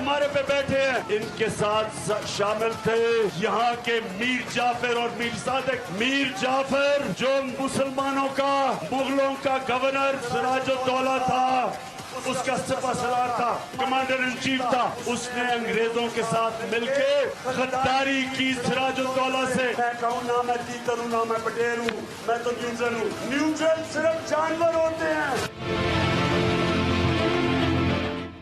हमारे पे बैठे हैं, इनके साथ शामिल थे यहाँ के मीर जाफर और मीर सादिक। मीर जाफर जो मुसलमानों का, मुगलों का गवर्नर सिराजुद्दौला था, उसका सिपा सलार था, कमांडर इन चीफ था, उसने अंग्रेजों के साथ मिलके गद्दारी की सिराजुद्दौला से। मैं कहूँ ना मैं तीतर हूँ ना मैं पटेल हूँ, मैं तो न्यूट्रल हूँ। न्यूट्रल सिर्फ जानवर होते हैं।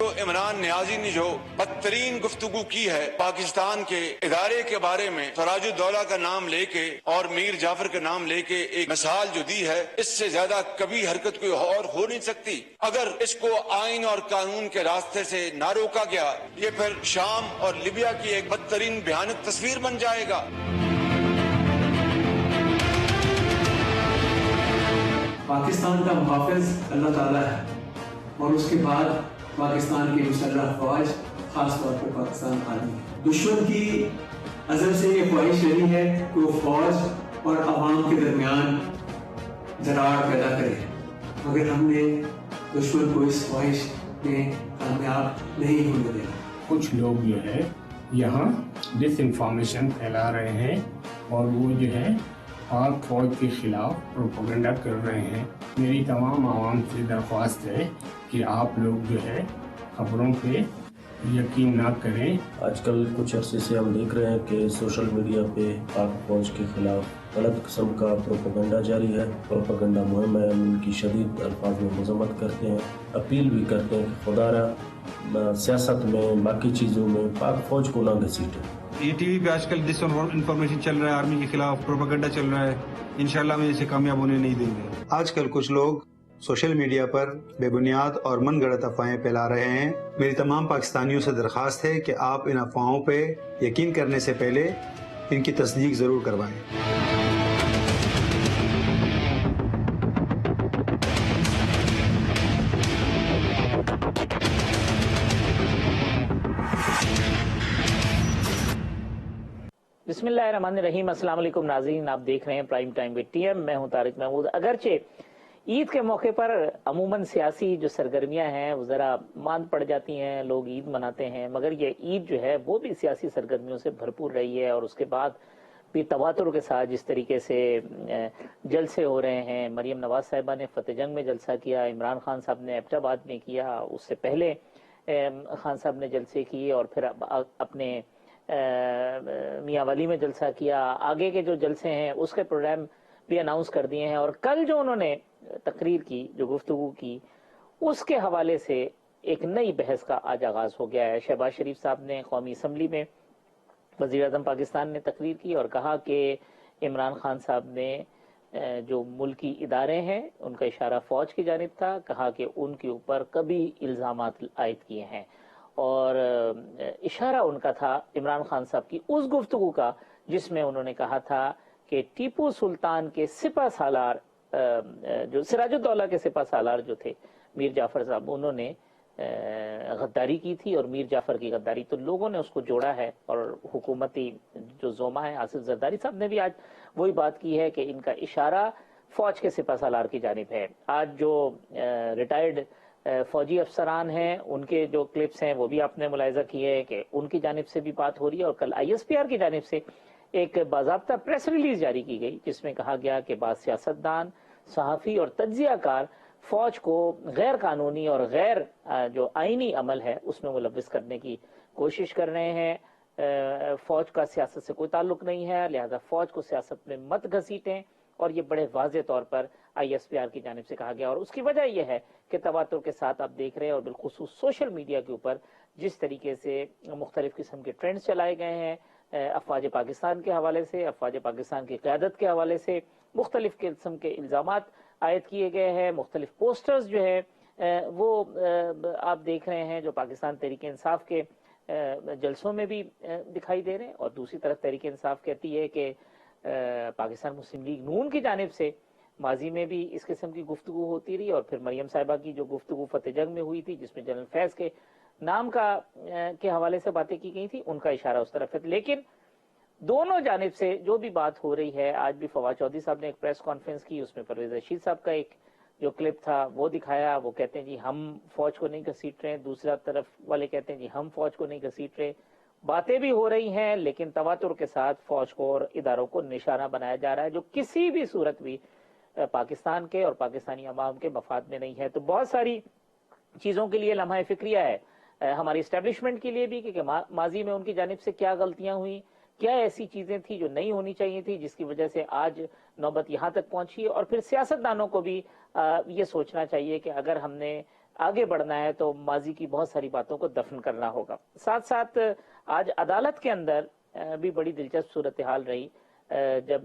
तो इमरान नियाजी ने जो बदतरीन गुफ्तगू की है पाकिस्तान के इदारे के बारे में, सिराजुद्दौला का नाम लेके और मीर जाफर का नाम लेके एक मिसाल जो दी है, इससे ज्यादा कभी हरकत कोई और हो नहीं सकती। अगर इसको आइन और कानून के रास्ते से ना रोका गया, ये फिर शाम और लिबिया की एक बदतरीन भयानक तस्वीर बन जाएगा। पाकिस्तान का मुहाफिज अल्लाह ताला है और उसके बाद पाकिस्तान की मुसल्लह फौज, खास तौर पर पाकिस्तान आर्मी। दुश्मन की अज़ल से ये ख्वाहिश रही है कि वो फौज और अवाम के दरमियान दरार पैदा करे, मगर हमने दुश्मन को इस ख्वाहिश में कामयाब नहीं होने देना। कुछ लोग जो है यहाँ डिस इन्फॉर्मेशन फैला रहे हैं और वो जो है पाक फौज के खिलाफ प्रोपेगेंडा कर रहे हैं। मेरी तमाम आवाम से दरख्वास्त है कि आप लोग जो है खबरों पे यकीन ना करें। आजकल कुछ अरसे से हम देख रहे हैं कि सोशल मीडिया पे पाक फौज के खिलाफ गलत किस्म का प्रोपेगेंडा जारी है। प्रोपेगेंडा मुहिम है, हम उनकी शदीद अल्फाज में मजम्मत करते हैं, अपील भी करते हैं कि खुदारा सियासत में, बाकी चीज़ों में पाक फौज को ना घसीटें। ये टीवी पे आजकल डिस इन्फॉर्मेशन चल रहा है, आर्मी के खिलाफ प्रोपेगेंडा चल रहा है, इंशाल्लाह हम इसे कामयाब होने नहीं देंगे। आजकल कुछ लोग सोशल मीडिया पर बेबुनियाद और मनगढ़ंत अफवाहें फैला रहे हैं। मेरी तमाम पाकिस्तानियों से दरख्वास्त है कि आप इन अफवाहों पे यकीन करने से पहले इनकी तस्दीक ज़रूर करवाएं। बिस्मिल्लाहिर्रहमानिर्रहीम। अस्सलाम वालेकुम नाज़रीन, आप देख रहे हैं प्राइम टाइम विद टीएम। मैं हूं तारिक महमूद। अगरचे ईद के मौके पर अमूमन सियासी जो सरगर्मियां हैं वो ज़रा मांद पड़ जाती हैं, लोग ईद मनाते हैं, मगर ये ईद जो है वो भी सियासी सरगर्मियों से भरपूर रही है। और उसके बाद भी तवातुर के साथ जिस तरीके से जलसे हो रहे हैं, मरियम नवाज साहिबा ने फतेह जंग में जलसा किया, इमरान खान साहब ने एबटाबाद में किया, उससे पहले खान साहब ने जलसे किए और फिर अपने मियाँ वाली में जलसा किया। आगे के जो जलसे हैं उसके प्रोग्राम भी अनाउंस कर दिए हैं। और कल जो उन्होंने तकरीर की, जो गुफ्तगू की, उसके हवाले से एक नई बहस का आज आगाज हो गया है। शहबाज शरीफ साहब ने कौमी असम्बली में वज़ीर आज़म पाकिस्तान ने तकरीर की और कहा कि इमरान खान साहब ने जो मुल्की इदारे हैं उनका इशारा फौज की जानिब था। कहा कि उनके ऊपर कभी इल्ज़ामात आयद किए हैं और इशारा उनका था इमरान खान साहब की उस गुफ्तगू का जिसमें उन्होंने कहा था कि टीपू सुल्तान के सिपा सालार, जो सिराजुद्दौला के सिपा सालार जो थे मीर जाफर साहब, उन्होंने गद्दारी की थी और मीर जाफर की गद्दारी, तो लोगों ने उसको जोड़ा है। और हुकूमती जो जोमा है आसिफ जरदारी साहब ने भी आज वही बात की है कि इनका इशारा फौज के सिपा सालार की जानिब है। आज जो रिटायर्ड फौजी अफसरान हैं उनके जो क्लिप्स हैं वो भी आपने मुलाहिजा किए हैं कि उनकी जानिब से भी बात हो रही है। और कल ISPR की जानिब से एक बाज़ाब्ता प्रेस रिलीज जारी की गई जिसमें कहा गया कि बाद सियासतदान, सहाफ़ी और तज्जियाकार फौज को गैर कानूनी और गैर जो आईनी अमल है उसमें मुलव्विस करने की कोशिश कर रहे हैं। फौज का सियासत से कोई ताल्लुक नहीं है, लिहाजा फौज को सियासत में मत घसीटें। और ये बड़े वाज़े तौर पर ISPR की जानिब से कहा गया। और उसकी वजह यह है कि तवातुर के साथ आप देख रहे हैं और बिलखुसूस सोशल मीडिया के ऊपर जिस तरीके से मुख्तलिफ किस्म के ट्रेंड्स चलाए गए हैं, अफवाज पाकिस्तान के हवाले से, अफवाज पाकिस्तान की क़यादत के हवाले से मुख्तलिफ किस्म के इल्ज़ामात आयद किए गए हैं। मुख्तलिफ पोस्टर्स जो है वो आप देख रहे हैं जो पाकिस्तान तहरीक इंसाफ के जलसों में भी दिखाई दे रहे हैं। और दूसरी तरफ तहरीक इंसाफ कहती है कि पाकिस्तान मुस्लिम लीग नून की जानिब से माजी में भी इस किस्म की गुफ्तगू होती रही। और फिर मरियम साहिबा की जो गुफ्तगू फतेह जंग में हुई थी जिसमें जनरल फैज के नाम का के हवाले से बातें की गई थी, उनका इशारा उस तरफ है। लेकिन दोनों जानिब से जो भी बात हो रही है, आज भी फवाद चौधरी साहब ने एक प्रेस कॉन्फ्रेंस की, उसमें परवेज रशीद साहब का एक जो क्लिप था वो दिखाया। वो कहते हैं जी हम फौज को नहीं घसीट रहे, दूसरा तरफ वाले कहते हैं जी हम फौज को नहीं घसीट रहे। बातें भी हो रही हैं लेकिन तवातुर के साथ फौज को और इदारों को निशाना बनाया जा रहा है, जो किसी भी सूरत भी पाकिस्तान के और पाकिस्तानी अवाम के मफाद में नहीं है। तो बहुत सारी चीज़ों के लिए लम्हा फिक्रिया है हमारी इस्टेब्लिशमेंट के लिए भी कि माजी में उनकी जानिब से क्या गलतियां हुई, क्या ऐसी चीज़ें थी जो नहीं होनी चाहिए थी जिसकी वजह से आज नौबत यहाँ तक पहुंची। और फिर सियासतदानों को भी ये सोचना चाहिए कि अगर हमने आगे बढ़ना है तो माजी की बहुत सारी बातों को दफन करना होगा। साथ साथ आज अदालत के अंदर भी बड़ी दिलचस्प सूरत हाल रही जब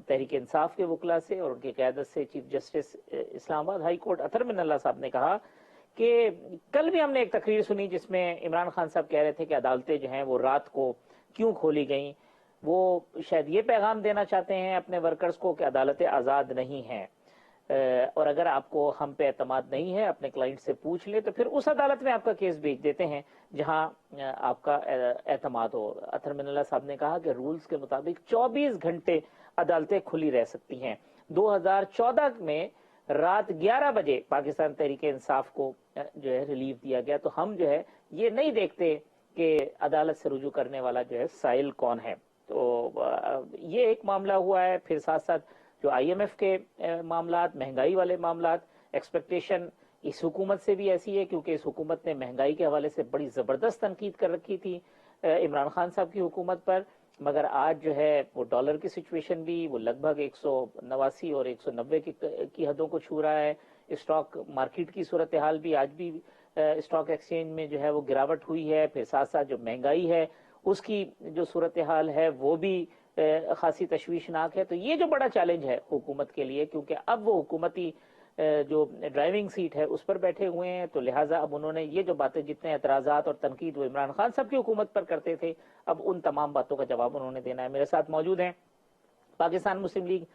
तहरीक इंसाफ के वकला से और उनकी क़यादत से chief justice Islamabad high court Athar Minallah साहब ने कहा कि कल भी हमने एक तकरीर सुनी जिसमें इमरान खान साहब कह रहे थे कि अदालतें जो हैं वो रात को क्यों खोली गई। वो शायद ये पैगाम देना चाहते हैं अपने वर्कर्स को कि अदालतें आज़ाद नहीं हैं और अगर आपको हम पे एतमाद नहीं है अपने क्लाइंट से पूछ ले तो फिर उस अदालत में आपका केस भेज देते हैं जहां आपका एतमाद हो। अतर मिनल्ला साहब ने कहा कि रूल्स के मुताबिक 24 घंटे अदालतें खुली रह सकती हैं। 2014 में रात 11 बजे पाकिस्तान तहरीक इंसाफ को जो है रिलीफ दिया गया। तो हम जो है ये नहीं देखते कि अदालत से रुजू करने वाला जो है साइल कौन है। तो ये एक मामला हुआ है। फिर साथ साथ जो IMF के मामलात, महंगाई वाले मामलात, एक्सपेक्टेशन इस हुकूमत से भी ऐसी है क्योंकि इस हुकूमत ने महंगाई के हवाले से बड़ी ज़बरदस्त तनकीद कर रखी थी इमरान खान साहब की हुकूमत पर, मगर आज जो है वो डॉलर की सिचुएशन भी वो लगभग 189 और 190 की हदों को छू रहा है। स्टॉक मार्केट की सूरत हाल भी आज भी स्टॉक एक्सचेंज में जो है वो गिरावट हुई है। फिर साथ साथ जो महंगाई है उसकी जो सूरत हाल है वो भी खासी तशवीशनाक है। तो ये जो बड़ा चैलेंज है हुकूमत के लिए, क्योंकि अब वो हुकूमती जो ड्राइविंग सीट है उस पर बैठे हुए हैं, तो लिहाजा अब उन्होंने ये जो बातें, जितने एतराज़ात और तनकीद वो इमरान खान साहब की हुकूमत पर करते थे, अब उन तमाम बातों का जवाब उन्होंने देना है। मेरे साथ मौजूद हैं पाकिस्तान मुस्लिम लीग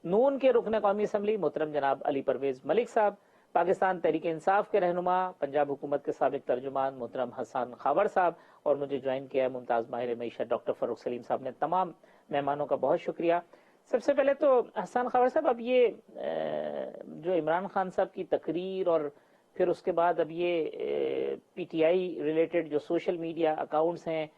नून के रुकन कौमी असम्बली मोहतरम जनाब अली परवेज मलिक साहब, पाकिस्तान तहरीक इंसाफ के रहनुमा पंजाब हुकूमत के साबिक तर्जुमान मोहतरम हसन खावर साहब, और मुझे ज्वाइन किया है मुमताज़ माहिर मईशत डॉक्टर फ़ारूक सलीम साहब ने। तमाम मेहमानों का बहुत शुक्रिया। सबसे पहले तो हसन खावर साहब, अब ये जो इमरान खान साहब की तकरीर और फिर उसके बाद अब ये PTI रिलेटेड जो सोशल मीडिया अकाउंट्स हैं,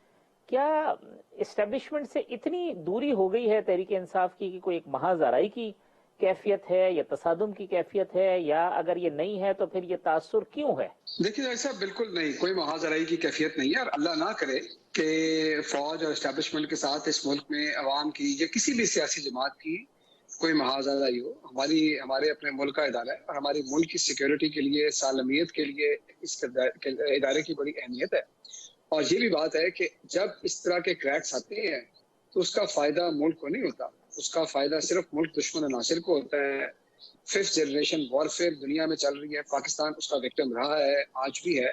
क्या इस्टेब्लिशमेंट से इतनी दूरी हो गई है तहरीक इंसाफ की कि कोई एक महाज़राई की कैफियत है या तसादुम की कैफियत है, या अगर ये नहीं है तो फिर ये तासुर क्यों है? देखिए, ऐसा बिल्कुल नहीं, कोई महाजराई की कैफियत नहीं है। और अल्लाह ना करे कि फौज और एस्टेब्लिशमेंट के साथ इस मुल्क में अवाम की या किसी भी सियासी जमात की कोई महाजराई हो। हमारे अपने मुल्क का इदारा है और हमारी मुल्क की सिक्योरिटी के लिए, सालमियत के लिए इस इदारे की बड़ी अहमियत है। और ये भी बात है कि जब इस तरह के क्रैक्स आते हैं तो उसका फायदा मुल्क को नहीं होता, उसका फायदा सिर्फ मुल्क दुश्मन नासिर को होता है। 5th जनरेशन वॉरफेयर दुनिया में चल रही है, पाकिस्तान उसका विक्टिम रहा है, आज भी है।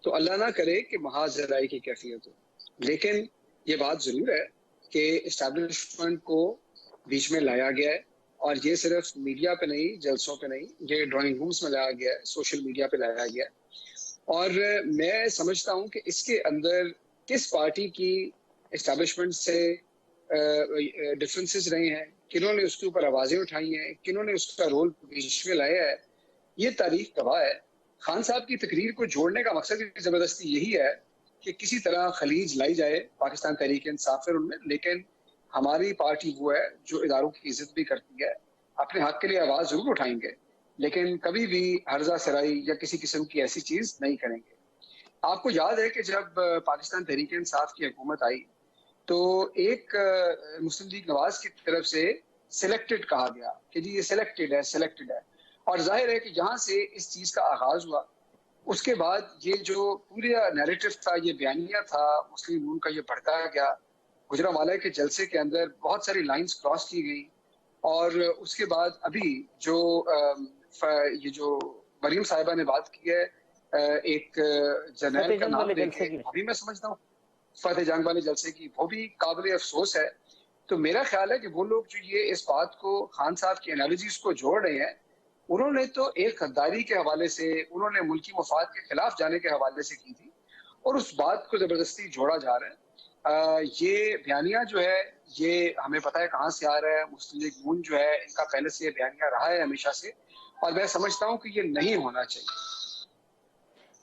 तो अल्लाह ना करे कि महाजराई की कैफियत हो, लेकिन ये बात जरूर है कि इस्टेब्लिशमेंट को बीच में लाया गया है, और ये सिर्फ मीडिया पे नहीं, जलसों पे नहीं, ये ड्राइंग रूम्स में लाया गया है, सोशल मीडिया पे लाया गया है। और मैं समझता हूँ कि इसके अंदर किस पार्टी की इस्टेब्लिशमेंट से डिफरेंसेस रहे हैं, किन्होंने उसके ऊपर आवाजें उठाई हैं, किन्होंने उसका रोल बीच में लाया है, ये तारीख गवाह है। खान साहब की तकरीर को जोड़ने का मकसद जबरदस्ती यही है कि किसी तरह खलीज लाई जाए पाकिस्तान तहरीक इंसाफ उनमें, लेकिन हमारी पार्टी वो है जो इदारों की इज्जत भी करती है, अपने हक के लिए आवाज जरूर उठाएंगे, लेकिन कभी भी हर्जा सराई या किसी किस्म की ऐसी चीज नहीं करेंगे। आपको याद है कि जब पाकिस्तान तहरीक इंसाफ की हुकूमत आई तो एक मुस्लिम लीग नवाज की तरफ से सिलेक्टेड कहा गया कि जी ये सिलेक्टेड है, और जाहिर है कि यहाँ से इस चीज का आगाज हुआ। उसके बाद ये जो पूरा नैरेटिव था, ये बयानिया था मुस्लिम लीग का, ये बढ़ता गया। गुजरांवाला के जलसे के अंदर बहुत सारी लाइंस क्रॉस की गई, और उसके बाद अभी जो ये जो मरीम साहिबा ने बात की है, एक जर्नल का नाम लेके, अभी मैं समझता हूँ फतेह जंग वाले जलसे की, वो भी काबिल अफसोस है। तो मेरा ख्याल है कि वो लोग जो ये इस बात को, खान साहब की एनालिसिस को जोड़ रहे हैं, उन्होंने तो एक गद्दारी के हवाले से, उन्होंने मुल्की मफाद के खिलाफ जाने के हवाले से की थी, और उस बात को जबरदस्ती जोड़ा जा रहा है। ये बयानिया जो है, ये हमें पता है कहाँ से आ रहा है। मुस्लिम लीग नून जो है, इनका पहले से ये बयानिया रहा है हमेशा से, اور میں سمجھتا ہوں کہ یہ نہیں ہونا چاہیے.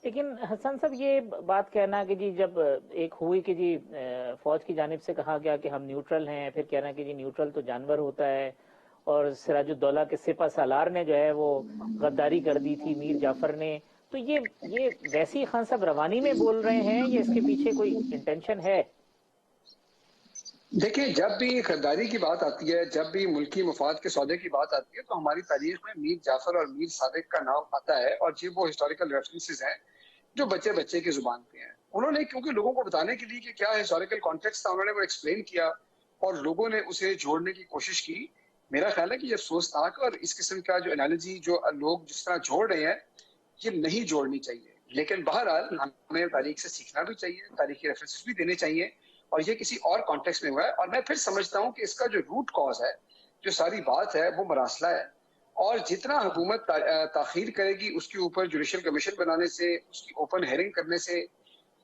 لیکن حسن صاحب یہ بات کہنا کہ جی جب ایک ہوئی کہ جی فوج کی جانب سے کہا گیا کہ ہم نیوٹرل ہیں، پھر کہنا کہ جی نیوٹرل تو جانور ہوتا ہے، اور سراج الدولہ کے سپہ سالار نے جو ہے وہ غداری کر دی تھی میر جعفر نے، تو یہ ویسی خان صاحب روانی میں بول رہے ہیں یا اس کے پیچھے کوئی انٹینشن ہے؟ دیکھیں، جب بھی غداری کی بات آتی ہے، جب بھی ملکی مفاد کے سودے کی بات آتی ہے، تو ہماری تاریخ میں میر جعفر اور میر صادق کا نام آتا ہے، اور یہ وہ ہسٹوریکل ریفرنسز ہیں جو بچے بچے کی زبان پہ ہیں. انہوں نے کیونکہ لوگوں کو بتانے کے لیے کہ کیا ہسٹوریکل کانٹیکسٹ تھا، انہوں نے وہ ایکسپلین کیا اور لوگوں نے اسے جوڑنے کی کوشش کی. میرا خیال ہے کہ یہ افسوسناک، اور اس قسم کا جو انالوجی جو لوگ جس طرح جوڑ رہے ہیں یہ نہیں جوڑنی چاہیے. لیکن بہرحال ہمیں تاریخ سے سیکھنا بھی چاہیے، تاریخی ریفرنسز بھی دینے چاہیے، اور یہ کسی اور کانٹیکسٹ میں ہوا ہے. اور میں پھر سمجھتا ہوں کہ اس کا جو روٹ کاز ہے، جو ساری بات ہے، وہ مراسلہ ہے. اور جتنا حکومت تاخیر کرے گی اس کے اوپر جوڈیشل کمیشن بنانے سے، اس کی اوپن ہیئرنگ کرنے سے،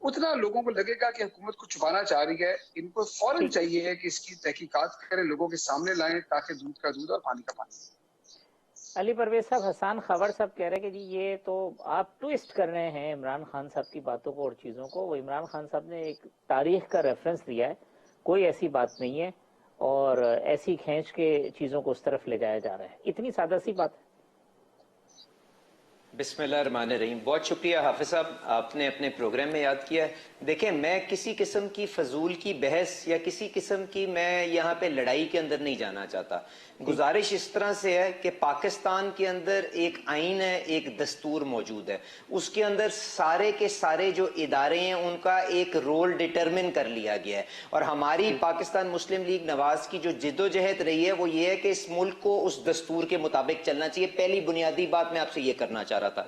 اتنا لوگوں کو لگے گا کہ حکومت کو چھپانا چاہ رہی ہے. ان کو فوراً چاہیے ہے کہ اس کی تحقیقات کریں، لوگوں کے سامنے لائیں، تاکہ دودھ کا دودھ اور پانی کا پانی. علی پرویز صاحب، حسان خاور صاحب کہہ رہے ہیں کہ جی یہ تو آپ ٹویسٹ کر رہے ہیں عمران خان صاحب کی باتوں کو اور چیزوں کو. وہ عمران خان صاحب نے ایک تاریخ کا ریفرنس دیا ہے، کوئی ایسی بات نہیں ہے، اور ایسی کھینچ کے چیزوں کو اس طرف لے جایا جا رہا ہے. اتنی سادہ سی بات ہے. بسم اللہ الرحمن الرحیم. بہت شکریہ حافظ صاحب، آپ نے اپنے پروگرام میں یاد کیا. دیکھیں، میں کسی قسم کی فضول کی بحث یا کسی قسم کی میں یہاں پہ لڑائی کے اندر نہیں جانا چاہتا. گزارش اس طرح سے ہے کہ پاکستان کے اندر ایک آئین ہے، ایک دستور موجود ہے، اس کے اندر سارے کے سارے جو ادارے ہیں ان کا ایک رول ڈٹرمن کر لیا گیا ہے. اور ہماری پاکستان مسلم لیگ نواز کی جو جد و جہد رہی ہے وہ یہ ہے کہ اس ملک کو اس دستور کے مطابق چلنا چاہیے. پہلی بنیادی بات میں آپ سے یہ کرنا چاہ رہا تھا.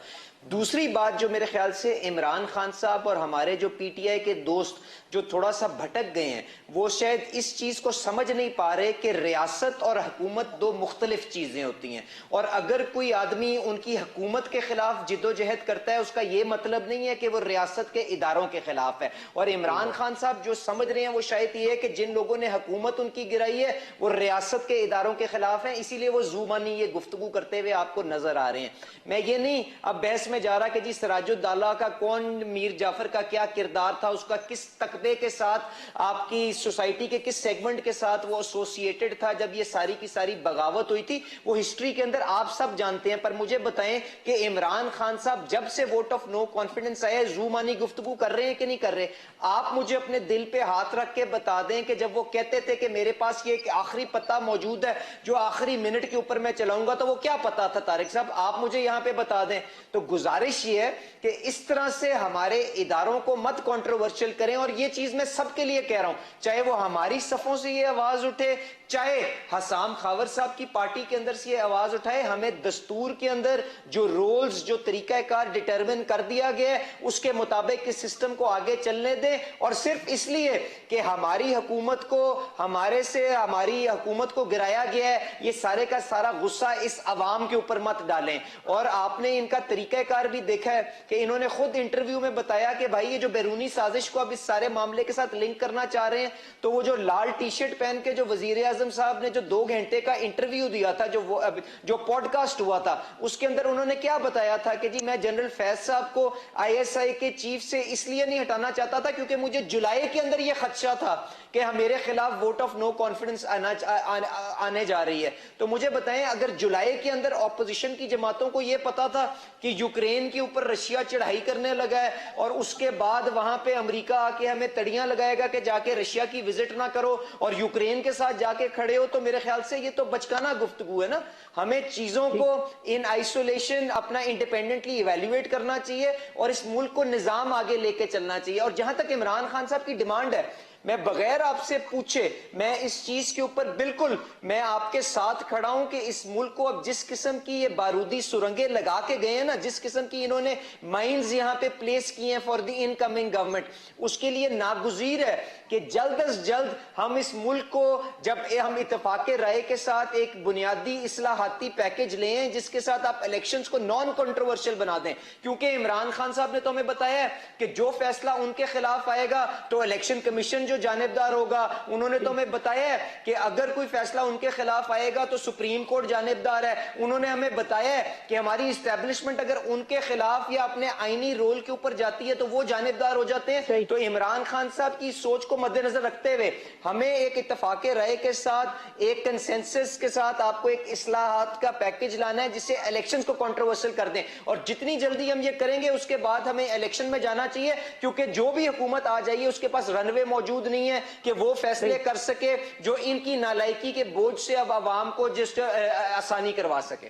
دوسری بات جو میرے خیال سے عمران خان صاحب اور ہمارے جو پی ٹی آئی کے دوست جو تھوڑا سا بھٹک گئے ہیں، وہ شاید اس چیز کو سمجھ نہیں پا رہے کہ ریاست اور حکومت دو مختلف چیزیں ہوتی ہیں. اور اگر کوئی آدمی ان کی حکومت کے خلاف جد و جہد کرتا ہے، اس کا یہ مطلب نہیں ہے کہ وہ ریاست کے اداروں کے خلاف ہے. اور عمران خان صاحب جو سمجھ رہے ہیں وہ شاید یہ ہے کہ جن لوگوں نے حکومت ان کی گرائی ہے وہ ریاست کے اداروں کے خلاف ہیں، اسی لیے وہ زومانی یہ گفتگو کرتے ہوئے آپ کو نظر آ رہے ہیں. میں یہ نہیں اب بحث میں جا رہا کہ جی سراج الدولہ کا کون، میر جعفر کا کیا کردار تھا، اس کا کس تقبے کے ساتھ، آپ کی سوسائٹی کے کس سیگمنٹ کے ساتھ وہ ایسوسیٹڈ تھا جب یہ ساری کی ساری بغاوت ہوئی تھی، وہ ہسٹری کے اندر آپ سب جانتے ہیں. پر مجھے بتائیں کہ عمران خان صاحب جب سے ووٹ آف نو کانفیڈنس آیا ہے، زومانی گفتگو کر رہے ہیں کہ نہیں کر رہے؟ آپ مجھے اپنے دل پہ ہاتھ رکھ کے بتا دیں کہ جب وہ کہتے تھے کہ میرے پاس یہ ایک آخری پتہ موجود ہے جو آخری منٹ کے اوپر میں چلاؤں گا، تو وہ کیا پتہ تھا طارق صاحب؟ آپ مجھے یہاں پہ بتا دیں. تو گزارش یہ ہے کہ اس طرح سے ہمارے اداروں کو مت کنٹروورشل کریں. اور یہ چیز میں سب کے لیے کہہ رہا ہوں، چاہے وہ ہماری صفوں سے یہ آواز اٹھے، چاہے حسام خاور صاحب کی پارٹی کے اندر سے یہ آواز اٹھائے، ہمیں دستور کے اندر جو رولز، جو طریقہ کار ڈٹرمن کر دیا گیا ہے اس کے مطابق اس سسٹم کو آگے چلنے دیں. اور صرف اس لیے کہ ہماری حکومت کو ہماری حکومت کو گرایا گیا ہے، یہ سارے کا سارا غصہ اس عوام کے اوپر مت ڈالیں. اور آپ نے ان کا طریقہ کار بھی دیکھا ہے کہ انہوں نے خود انٹرویو میں بتایا کہ بھائی یہ جو بیرونی سازش کو اب اس سارے معاملے کے ساتھ لنک کرنا چاہ رہے ہیں، تو وہ جو لال ٹی شرٹ پہن کے جو وزیر اعظم صاحب نے جو 2 گھنٹے کا انٹرویو دیا تھا، جو پوڈ کاسٹ ہوا تھا، اس کے اندر انہوں نے کیا بتایا تھا کہ جی میں جنرل فیض صاحب کو ISI کے چیف سے اس لیے نہیں ہٹانا چاہتا تھا کیونکہ مجھے جولائی کے اندر یہ خدشہ تھا کہ میرے خلاف ووٹ آف نو کانفیڈنس آنے جا رہی ہے. تو مجھے بتائیں، اگر جولائی کے اندر اپوزیشن کی جماعتوں کو یہ پتا تھا کہ یوکرین کے اوپر رشیا چڑھائی کرنے لگا ہے اور اس کے بعد وہاں پہ امریکہ آ کے ہمیں تڑیاں لگائے گا کہ جا کے رشیا کی وزٹ نہ کرو اور یوکرین کے ساتھ جا کے کھڑے ہو، تو میرے خیال سے یہ تو بچکانہ گفتگو ہے نا. ہمیں چیزوں کو ان آئسولیشن اپنا انڈیپینڈنٹلی ایویلیویٹ کرنا چاہیے اور اس ملک کو نظام آگے لے کے چلنا چاہیے. اور جہاں تک عمران خان صاحب کی ڈیمانڈ ہے، میں بغیر آپ سے پوچھے میں اس چیز کے اوپر بالکل میں آپ کے ساتھ کھڑا ہوں کہ اس ملک کو اب جس قسم کی یہ بارودی سرنگیں لگا کے گئے ہیں نا، جس قسم کی انہوں نے مائنز یہاں پہ پلیس کی ہیں فار دی انکمنگ گورنمنٹ، اس کے لیے ناگزیر ہے کہ جلد از جلد ہم اس ملک کو، جب ہم اتفاق رائے کے ساتھ ایک بنیادی اصلاحاتی پیکج لیں ہیں جس کے ساتھ آپ الیکشنز کو نان کنٹروورشل بنا دیں. کیونکہ عمران خان صاحب نے تو ہمیں بتایا ہے کہ جو فیصلہ ان کے خلاف آئے گا تو الیکشن کمیشن جو जो जानिबदार होगा, उन्होंने तो हमें बताया है कि अगर कोई फैसला उनके खिलाफ आएगा तो सुप्रीम कोर्ट जानिबदार है। उन्होंने हमें बताया है कि हमारी इस्टेब्लिशमेंट अगर उनके खिलाफ या अपने आईनी रोल के ऊपर जाती है तो वो जानिबदार हो जाते हैं। तो इमरान खान साहब की सोच को मद्देनजर रखते हुए हमें एक इत्तफाक राय के साथ, एक कंसेंसस के साथ आपको एक इस्लाहात का पैकेज लाना है जिससे इलेक्शंस को कंट्रोवर्शियल कर दें, और जितनी जल्दी हम ये करेंगे उसके बाद हमें इलेक्शन में जाना चाहिए, क्योंकि जो भी हुकूमत आ जाइए उसके पास रनवे मौजूद नहीं है कि वो फैसले कर सके जो इनकी नालायकी के बोझ से अब आवाम को जिस आसानी करवा सके।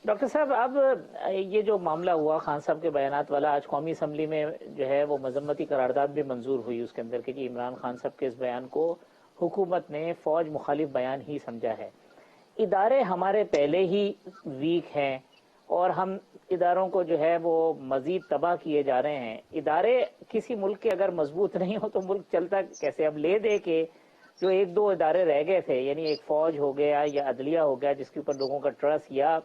डॉक्टर साहब, अब ये जो मामला हुआ खान साहब के बयानात वाला, आज कौमी असम्बली में जो है वो मजम्मती करारदाद भी मंजूर हुई उसके अंदर कि इमरान खान साहब के इस बयान को हुकूमत ने फौज मुखालिफ बयान ही समझा है। इदारे हमारे पहले ही वीक हैं और हम इदारों को जो है वो मजीद तबाह किए जा रहे हैं। इदारे किसी मुल्क के अगर मजबूत नहीं हो तो मुल्क चलता कैसे? अब ले दे के जो एक दो इदारे रह गए थे, यानी एक फौज हो गया या अदलिया हो गया जिसके ऊपर लोगों का ट्रस्ट, या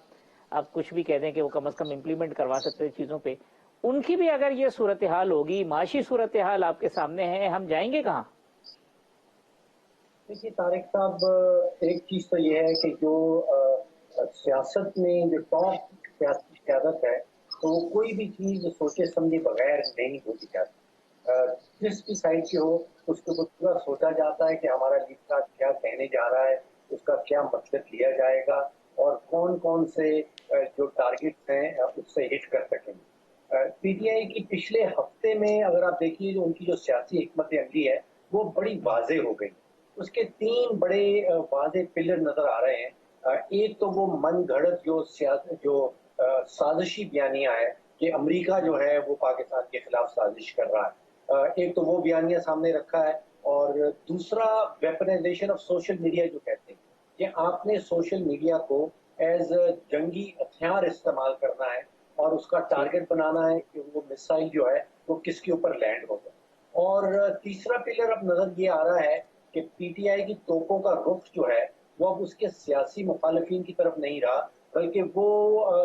आप कुछ भी कह दें कि वो कम से कम इम्प्लीमेंट करवा सकते हैं चीज़ों पे, उनकी भी अगर ये सूरत हाल होगी, माशी सूरत हाल आपके सामने है, हम जाएंगे कहाँ? देखिए तारिक साहब, एक चीज़ तो ये है कि जो सियासत में जो टॉप सियासी क़यादत है तो वो कोई भी चीज़ सोचे समझे बगैर नहीं होती जाती। जिस भी साइड की हो उसके ऊपर पूरा सोचा जाता है कि हमारा लीडर क्या कहने जा रहा है, उसका क्या मतलब लिया जाएगा और कौन कौन से जो टारगेट्स हैं उससे हिट कर सकेंगे। पीटीआई की पिछले हफ्ते में अगर आप देखिए जो उनकी जो सियासी हिकमत अमली है वो बड़ी वाज़े हो गई। उसके तीन बड़े वाज़े पिलर नजर आ रहे हैं। एक तो वो मन घड़त जो साजिशी बयानियां है कि अमेरिका जो है वो पाकिस्तान के खिलाफ साजिश कर रहा है, एक तो वो बयानिया सामने रखा है, और दूसरा वेपनाइजेशन ऑफ सोशल मीडिया जो कहते हैं कि आपने सोशल मीडिया को एज जंगी हथियार इस्तेमाल करना है और उसका टारगेट बनाना है कि वो मिसाइल जो है वो किसके ऊपर लैंड होगा। और तीसरा पिलर अब नजर ये आ रहा है कि पीटीआई की तोपों का रुख जो है वो अब उसके सियासी मुखालिफिन की तरफ नहीं रहा बल्कि वो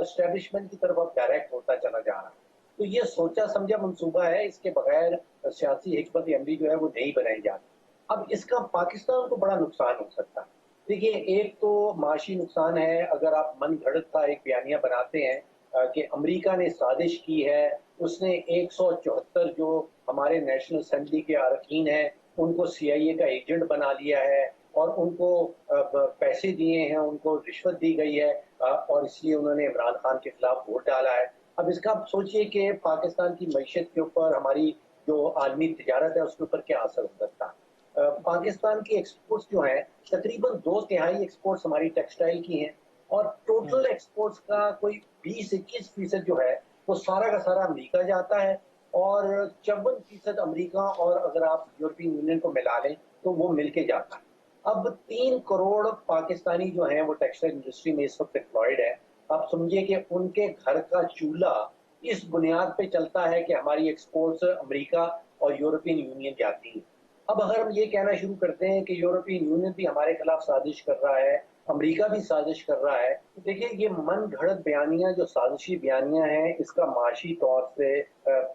एस्टेब्लिशमेंट की तरफ अब डायरेक्ट होता चला जा रहा है। तो ये सोचा समझा मंसूबा है, इसके बगैर सियासी हिकमत अमली जो है वो नहीं बनाई जाती। अब इसका पाकिस्तान को बड़ा नुकसान हो सकता है। देखिए, एक तो माशी नुकसान है अगर आप मन घड़त का एक बयानिया बनाते हैं कि अमेरिका ने साजिश की है, उसने 174 जो हमारे नेशनल असेंबली के अरकान हैं उनको सीआईए का एजेंट बना लिया है और उनको पैसे दिए हैं, उनको रिश्वत दी गई है और इसलिए उन्होंने इमरान खान के खिलाफ वोट डाला है। अब इसका आप सोचिए कि पाकिस्तान की मईशत के ऊपर, हमारी जो आलमी तिजारत है उसके ऊपर क्या असर हो सकता है। पाकिस्तान की एक्सपोर्ट्स जो हैं तकरीबन 2/3 एक्सपोर्ट्स हमारी टेक्सटाइल की हैं और टोटल एक्सपोर्ट्स का कोई 20-21% जो है वो सारा का सारा अमेरिका जाता है और 54% अमेरिका और अगर आप यूरोपियन यूनियन को मिला लें तो वो मिलके जाता है। अब 3 करोड़ पाकिस्तानी जो हैं वो टेक्सटाइल इंडस्ट्री में इस वक्त एम्प्लॉयड है। आप समझिए कि उनके घर का चूल्हा इस बुनियाद पे चलता है कि हमारी एक्सपोर्ट्स अमेरिका और यूरोपियन यूनियन जाती है। अब अगर हम ये कहना शुरू करते हैं कि यूरोपियन यूनियन भी हमारे खिलाफ साजिश कर रहा है, अमेरिका भी साजिश कर रहा है, तो देखिए ये मन घड़त बयानियां जो साजिशी बयानियां हैं इसका माशी तौर से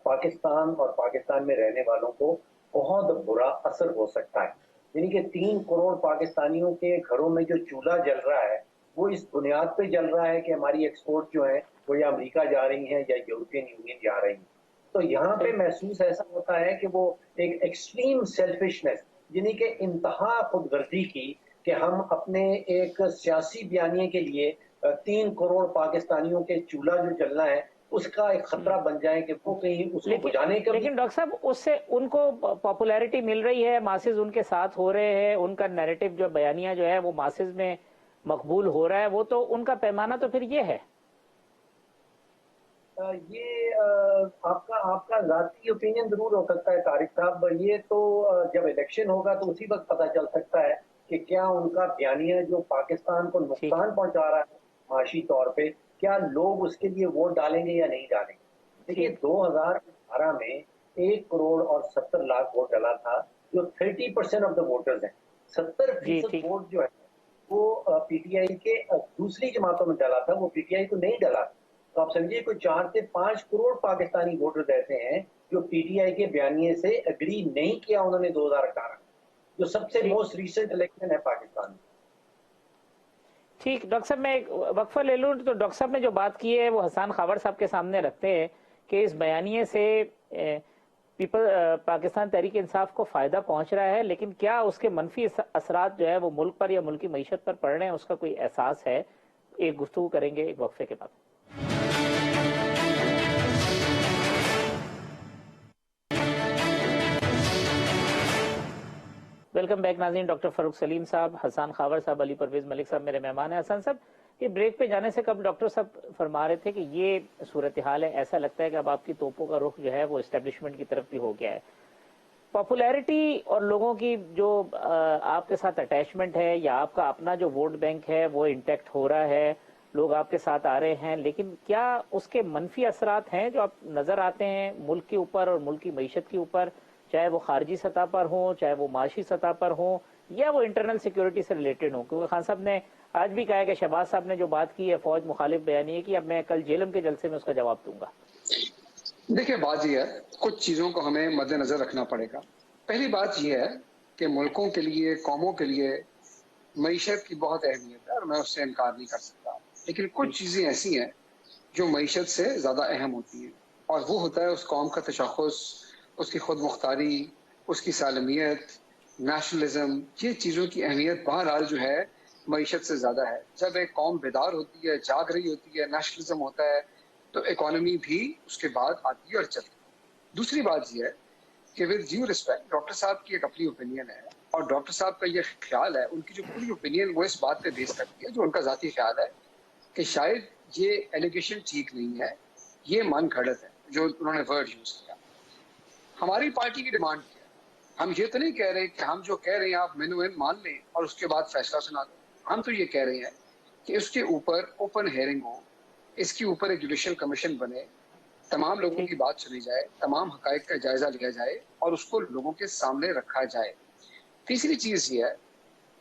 पाकिस्तान और पाकिस्तान में रहने वालों को बहुत बुरा असर हो सकता है। यानी कि 3 करोड़ पाकिस्तानियों के घरों में जो चूल्हा जल रहा है वो इस बुनियाद पे जल रहा है कि हमारी एक्सपोर्ट जो है वो या अमेरिका जा रही है या यूरोपियन यूनियन जा रही है। तो यहाँ पे महसूस ऐसा होता है कि वो एक एक्सट्रीम सेल्फिशनेस यानी कि इंतहा खुदगर्जी की कि हम अपने एक सियासी बयानिए के लिए 3 करोड़ पाकिस्तानियों के चूल्हा जो जलना है उसका एक खतरा बन जाए कि वो कहीं उसको बुझाने का। लेकिन डॉक्टर साहब उससे उनको पॉपुलैरिटी मिल रही है, मासेज उनके साथ हो रहे हैं, उनका नैरेटिव जो बयानिया जो है वो मासेज में मकबूल हो रहा है, वो तो उनका पैमाना तो फिर ये है। ये आपका जाती ओपिनियन जरूर हो सकता है तारिक साहब, ये तो जब इलेक्शन होगा तो उसी वक्त पता चल सकता है कि क्या उनका बयानिया जो पाकिस्तान को नुकसान पहुंचा रहा है माशी तौर पे, क्या लोग उसके लिए वोट डालेंगे या नहीं डालेंगे। देखिए 2018 में 1 करोड़ और 70 लाख वोट डाला था जो 30% ऑफ द वोटर्स हैं। 70% वोट जो है वो पीटीआई के दूसरी जमातों में डाला था, वो पीटीआई को नहीं डाला। तो आप समझिए कोई 4 से 5 करोड़ पाकिस्तानी वोटर्स ऐसे हैं जो पीटीआई के बयानिए से एग्री नहीं किया उन्होंने 2018, जो सबसे मोस्ट रीसेंट इलेक्शन है पाकिस्तान में। ठीक, डॉक्टर साहब मैं एक वक्फा ले लूँ तो डॉक्टर साहब ने जो बात की है वो हसन खावर साहब के सामने रखते हैं कि इस बयानिए से पाकिस्तान तहरीक इंसाफ को फायदा पहुंच रहा है, लेकिन क्या उसके मनफी असरात जो है वो मुल्क पर या मुल्क की मईशत पर पड़ रहे हैं, उसका कोई एहसास है? एक गुफ्तगू करेंगे एक वक्फे के बाद। वेलकम बैक नाज़रीन। डॉक्टर फरूक सलीम साहब, हसन खावर साहब, अली परवेज मलिक साहब मेरे मेहमान हैं। हसन साहब, ये ब्रेक पे जाने से कब डॉक्टर साहब फरमा रहे थे कि ये सूरत हाल है, ऐसा लगता है कि अब आपकी तोपों का रुख जो है वो एस्टेब्लिशमेंट की तरफ भी हो गया है। पॉपुलैरिटी और लोगों की जो आपके साथ अटैचमेंट है या आपका अपना जो वोट बैंक है वो इंटैक्ट हो रहा है, लोग आपके साथ आ रहे हैं, लेकिन क्या उसके मनफी असरात हैं जो आप नजर आते हैं मुल्क के ऊपर और मुल्क की मईशत के ऊपर, चाहे वो खारजी सतह पर हो, चाहे वो माशी सतह पर हो, या वो इंटरनल सिक्योरिटी से रिलेटेड हो? क्योंकि खान साहब ने आज भी कहा है कि शहबाज साहब ने जो बात की है फौज मुखालिफ बयानी की, अब मैं कल जेलम के जलसे में उसका जवाब दूंगा। देखिए, बात यह है, कुछ चीजों को हमें मद्देनजर रखना पड़ेगा। पहली बात यह है कि मुल्कों के लिए, कौमों के लिए मईशत की बहुत अहमियत है और मैं उससे इनकार नहीं कर सकता, लेकिन कुछ चीजें ऐसी हैं जो मईशत से ज्यादा अहम होती हैं, और वो होता है उस कौम का तशख़्ख़ुस, उसकी खुद मुख्तारी, उसकी सालमियत, नेशनलिज्म। ये चीज़ों की अहमियत बहरहाल जो है मईशत से ज़्यादा है। जब एक कौम बेदार होती है, जाग रही होती है, नेशनलिज्म होता है, तो इकॉनमी भी उसके बाद आती है और चलती है। दूसरी बात यह है कि विद ड्यू रिस्पेक्ट, डॉक्टर साहब की एक अपनी ओपिनियन है और डॉक्टर साहब का ये ख्याल है, उनकी जो पूरी ओपिनियन वो इस बात पे बेस करती है, जो उनका ज़ाती ख्याल है कि शायद ये एलिगेशन ठीक नहीं है, ये मन घड़त है, जो उन्होंने वर्ड यूज़ किया। हमारी पार्टी की डिमांड क्या है? हम ये तो नहीं कह रहे कि हम जो कह रहे हैं आप मेनू मान लें और उसके बाद फैसला सुना दें। हम तो ये कह रहे हैं कि उसके ऊपर ओपन हेयरिंग हो, इसके ऊपर एक जुडिशियल कमीशन बने, तमाम लोगों की बात सुनी जाए, तमाम हकायक का जायजा लिया जाए और उसको लोगों के सामने रखा जाए। तीसरी चीज ये है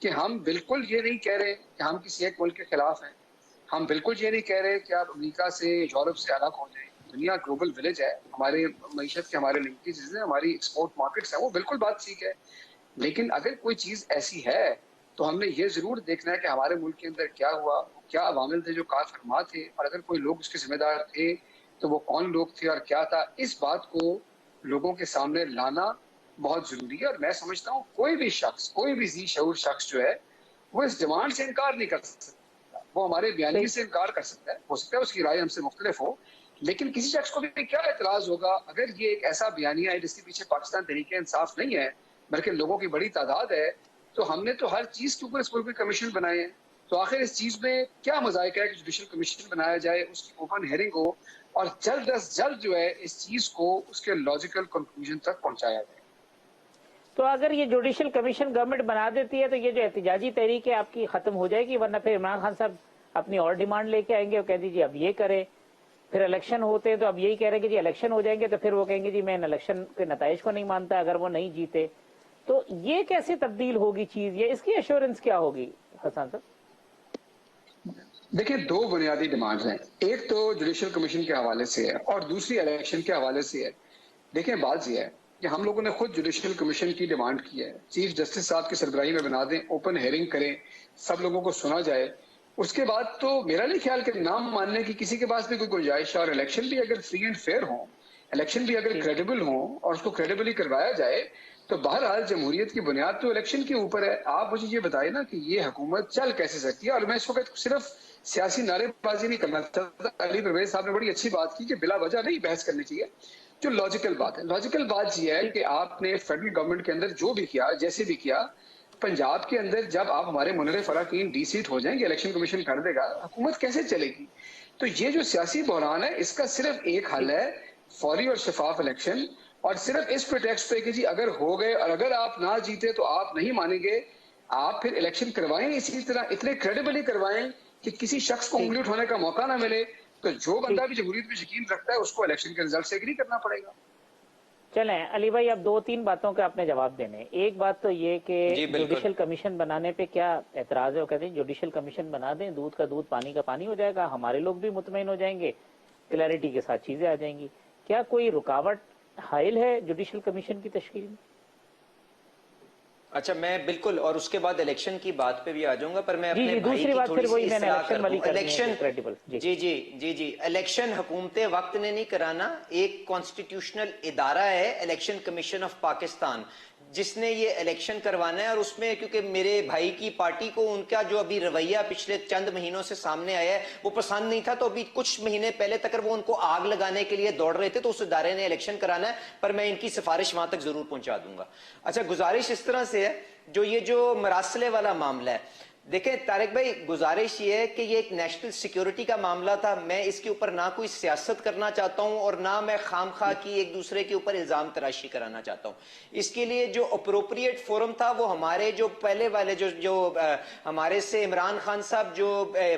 कि हम बिल्कुल ये नहीं कह रहे कि हम किसी एक मुल्क के खिलाफ हैं, हम बिल्कुल ये नहीं कह रहे कि आप अमेरिका से, यूरोप से अलग हो जाए। दुनिया ग्लोबल विलेज है, हमारे मईशत के हमारे लिंकेजेस हैं, हमारी एक्सपोर्ट मार्केट्स हैं, वो बिल्कुल बात ठीक है, लेकिन अगर कोई चीज ऐसी है तो हमने ये जरूर देखना है कि हमारे मुल्क के अंदर क्या हुआ, क्या अवामिल थे जो कार फरमा थे, और अगर कोई लोग उसके जिम्मेदार थे तो वो कौन लोग थे और क्या था। इस बात को लोगों के सामने लाना बहुत जरूरी है, और मैं समझता हूँ कोई भी शख्स, कोई भी जी शऊर शख्स जो है वो इस डिमांड से इनकार नहीं कर सकता। वो हमारे बयानी से इनकार कर सकता है, हो सकता है उसकी राय हमसे मुख्तलिफ हो, लेकिन किसी शख्स को भी क्या एतराज होगा अगर ये एक ऐसा बयानिया है जिसके पीछे पाकिस्तान तहरीक इंसाफ नहीं है बल्कि लोगों की बड़ी तादाद है। तो हमने तो हर चीज के ऊपर इस पर कमीशन बनाए हैं, तो आखिर इस चीज में क्या मजायका है कि जुडिशियल कमीशन बनाया जाए, उसकी ओपन हेयरिंग हो और जल्द अज जल्द जो है इस चीज को उसके लॉजिकल कंक्लूजन तक पहुंचाया जाए। तो अगर ये जुडिशियल कमीशन गवर्नमेंट बना देती है तो ये जो एहतिजाजी तहरीक है आपकी खत्म हो जाएगी, वरना फिर इमरान खान साहब अपनी और डिमांड लेके आएंगे और कह दीजिए अब ये करे, फिर इलेक्शन होते हैं तो अब यही कह रहे हैं कि जी इलेक्शन हो जाएंगे, तो फिर वो कहेंगे जी मैं इन इलेक्शन के नताइज को नहीं मानता अगर वो नहीं जीते। तो ये कैसे तब्दील होगी चीज, ये इसकी एश्योरेंस क्या होगी हसन साहब? देखिए, दो बुनियादी डिमांड्स हैं, एक तो जुडिशियल कमीशन के हवाले से है और दूसरी इलेक्शन के हवाले से है। देखिए, बात यह है कि हम लोगों ने खुद जुडिशियल कमीशन की डिमांड की है, चीफ जस्टिस साहब की सरबराही में बना दें, ओपन हेयरिंग करें, सब लोगों को सुना जाए। उसके बाद तो मेरा नहीं ख्याल कि नाम मानने की किसी के पास भी कोई गुंजाइश है, और इलेक्शन भी अगर फ्री एंड फेयर हो, इलेक्शन भी अगर क्रेडिबल हो और उसको क्रेडिबली करवाया जाए, तो बहरहाल जमहूरियत की बुनियाद तो इलेक्शन के ऊपर है। आप मुझे ये बताइए ना कि ये हुकूमत चल कैसे सकती है। और मैं इस वक्त सिर्फ सियासी नारेबाजी नहीं करना चाहता, अली परवेज साहब ने बड़ी अच्छी बात की कि बिला वजह नहीं बहस करनी चाहिए। जो लॉजिकल बात है, लॉजिकल बात यह है कि आपने फेडरल गवर्नमेंट के अंदर जो भी किया, जैसे भी किया, पंजाब के अंदर जब आप हमारे मुनर्रिफ अरकान डी सीट हो जाएंगे, इलेक्शन कमीशन कर देगा, हुकूमत कैसे चलेगी? तो ये जो सियासी बहरान है, इसका सिर्फ एक हल है, फौरी और शफाफ इलेक्शन। और सिर्फ इस प्रिटेक्स्ट पे कि जी अगर हो गए और अगर आप ना जीते तो आप नहीं मानेंगे, आप फिर इलेक्शन करवाएं, इसी तरह इतने क्रेडिबली करवाएं कि किसी शख्स को उंगली उठाने का मौका ना मिले। तो जो बंदा भी जमहूरियत में यकीन रखता है उसको इलेक्शन के रिजल्ट से एग्री करना पड़ेगा। चलें अली भाई, अब दो तीन बातों के आपने जवाब देने। एक बात तो ये कि जुडिशियल कमीशन बनाने पे क्या एतराज है? वो कहते हैं जुडिशियल कमीशन बना दें, दूध का दूध पानी का पानी हो जाएगा, हमारे लोग भी मुतमईन हो जाएंगे, क्लैरिटी के साथ चीजें आ जाएंगी। क्या कोई रुकावट حائل ہے جوڈیشل کمیشن کی تشکیل میں؟ اچھا میں بالکل، اور اس کے بعد الیکشن کی بات پہ بھی آ جاؤں گا، پر میں اپنے بھائی دوسری کی بات تھوڑی پھر سی وہی میں نے اصلاح الیکشن کر والی دوں۔ کرنی ہے، الیکشن کریڈیبل۔ جی الیکشن حکومت وقت نے نہیں کرانا، ایک کانسٹیٹیوشنل ادارہ ہے الیکشن کمیشن آف پاکستان جس نے یہ الیکشن کروانا ہے، اور اس میں کیونکہ میرے بھائی کی پارٹی کو ان کا جو ابھی رویہ پچھلے چند مہینوں سے سامنے آیا ہے وہ پسند نہیں تھا، تو ابھی کچھ مہینے پہلے تک وہ ان کو آگ لگانے کے لیے دوڑ رہے تھے، تو اس ادارے نے الیکشن کرانا ہے، پر میں ان کی سفارش وہاں تک ضرور پہنچا دوں گا۔ اچھا گزارش اس طرح سے ہے، جو مراسلے والا معاملہ ہے، دیکھیں طارق بھائی گزارش یہ ہے کہ یہ ایک نیشنل سیکیورٹی کا معاملہ تھا، میں اس کے اوپر نہ کوئی سیاست کرنا چاہتا ہوں اور نہ میں خام خواہ کی ایک دوسرے کے اوپر الزام تراشی کرانا چاہتا ہوں۔ اس کے لیے جو اپروپریٹ فورم تھا وہ ہمارے جو پہلے والے جو ہمارے سے عمران خان صاحب جو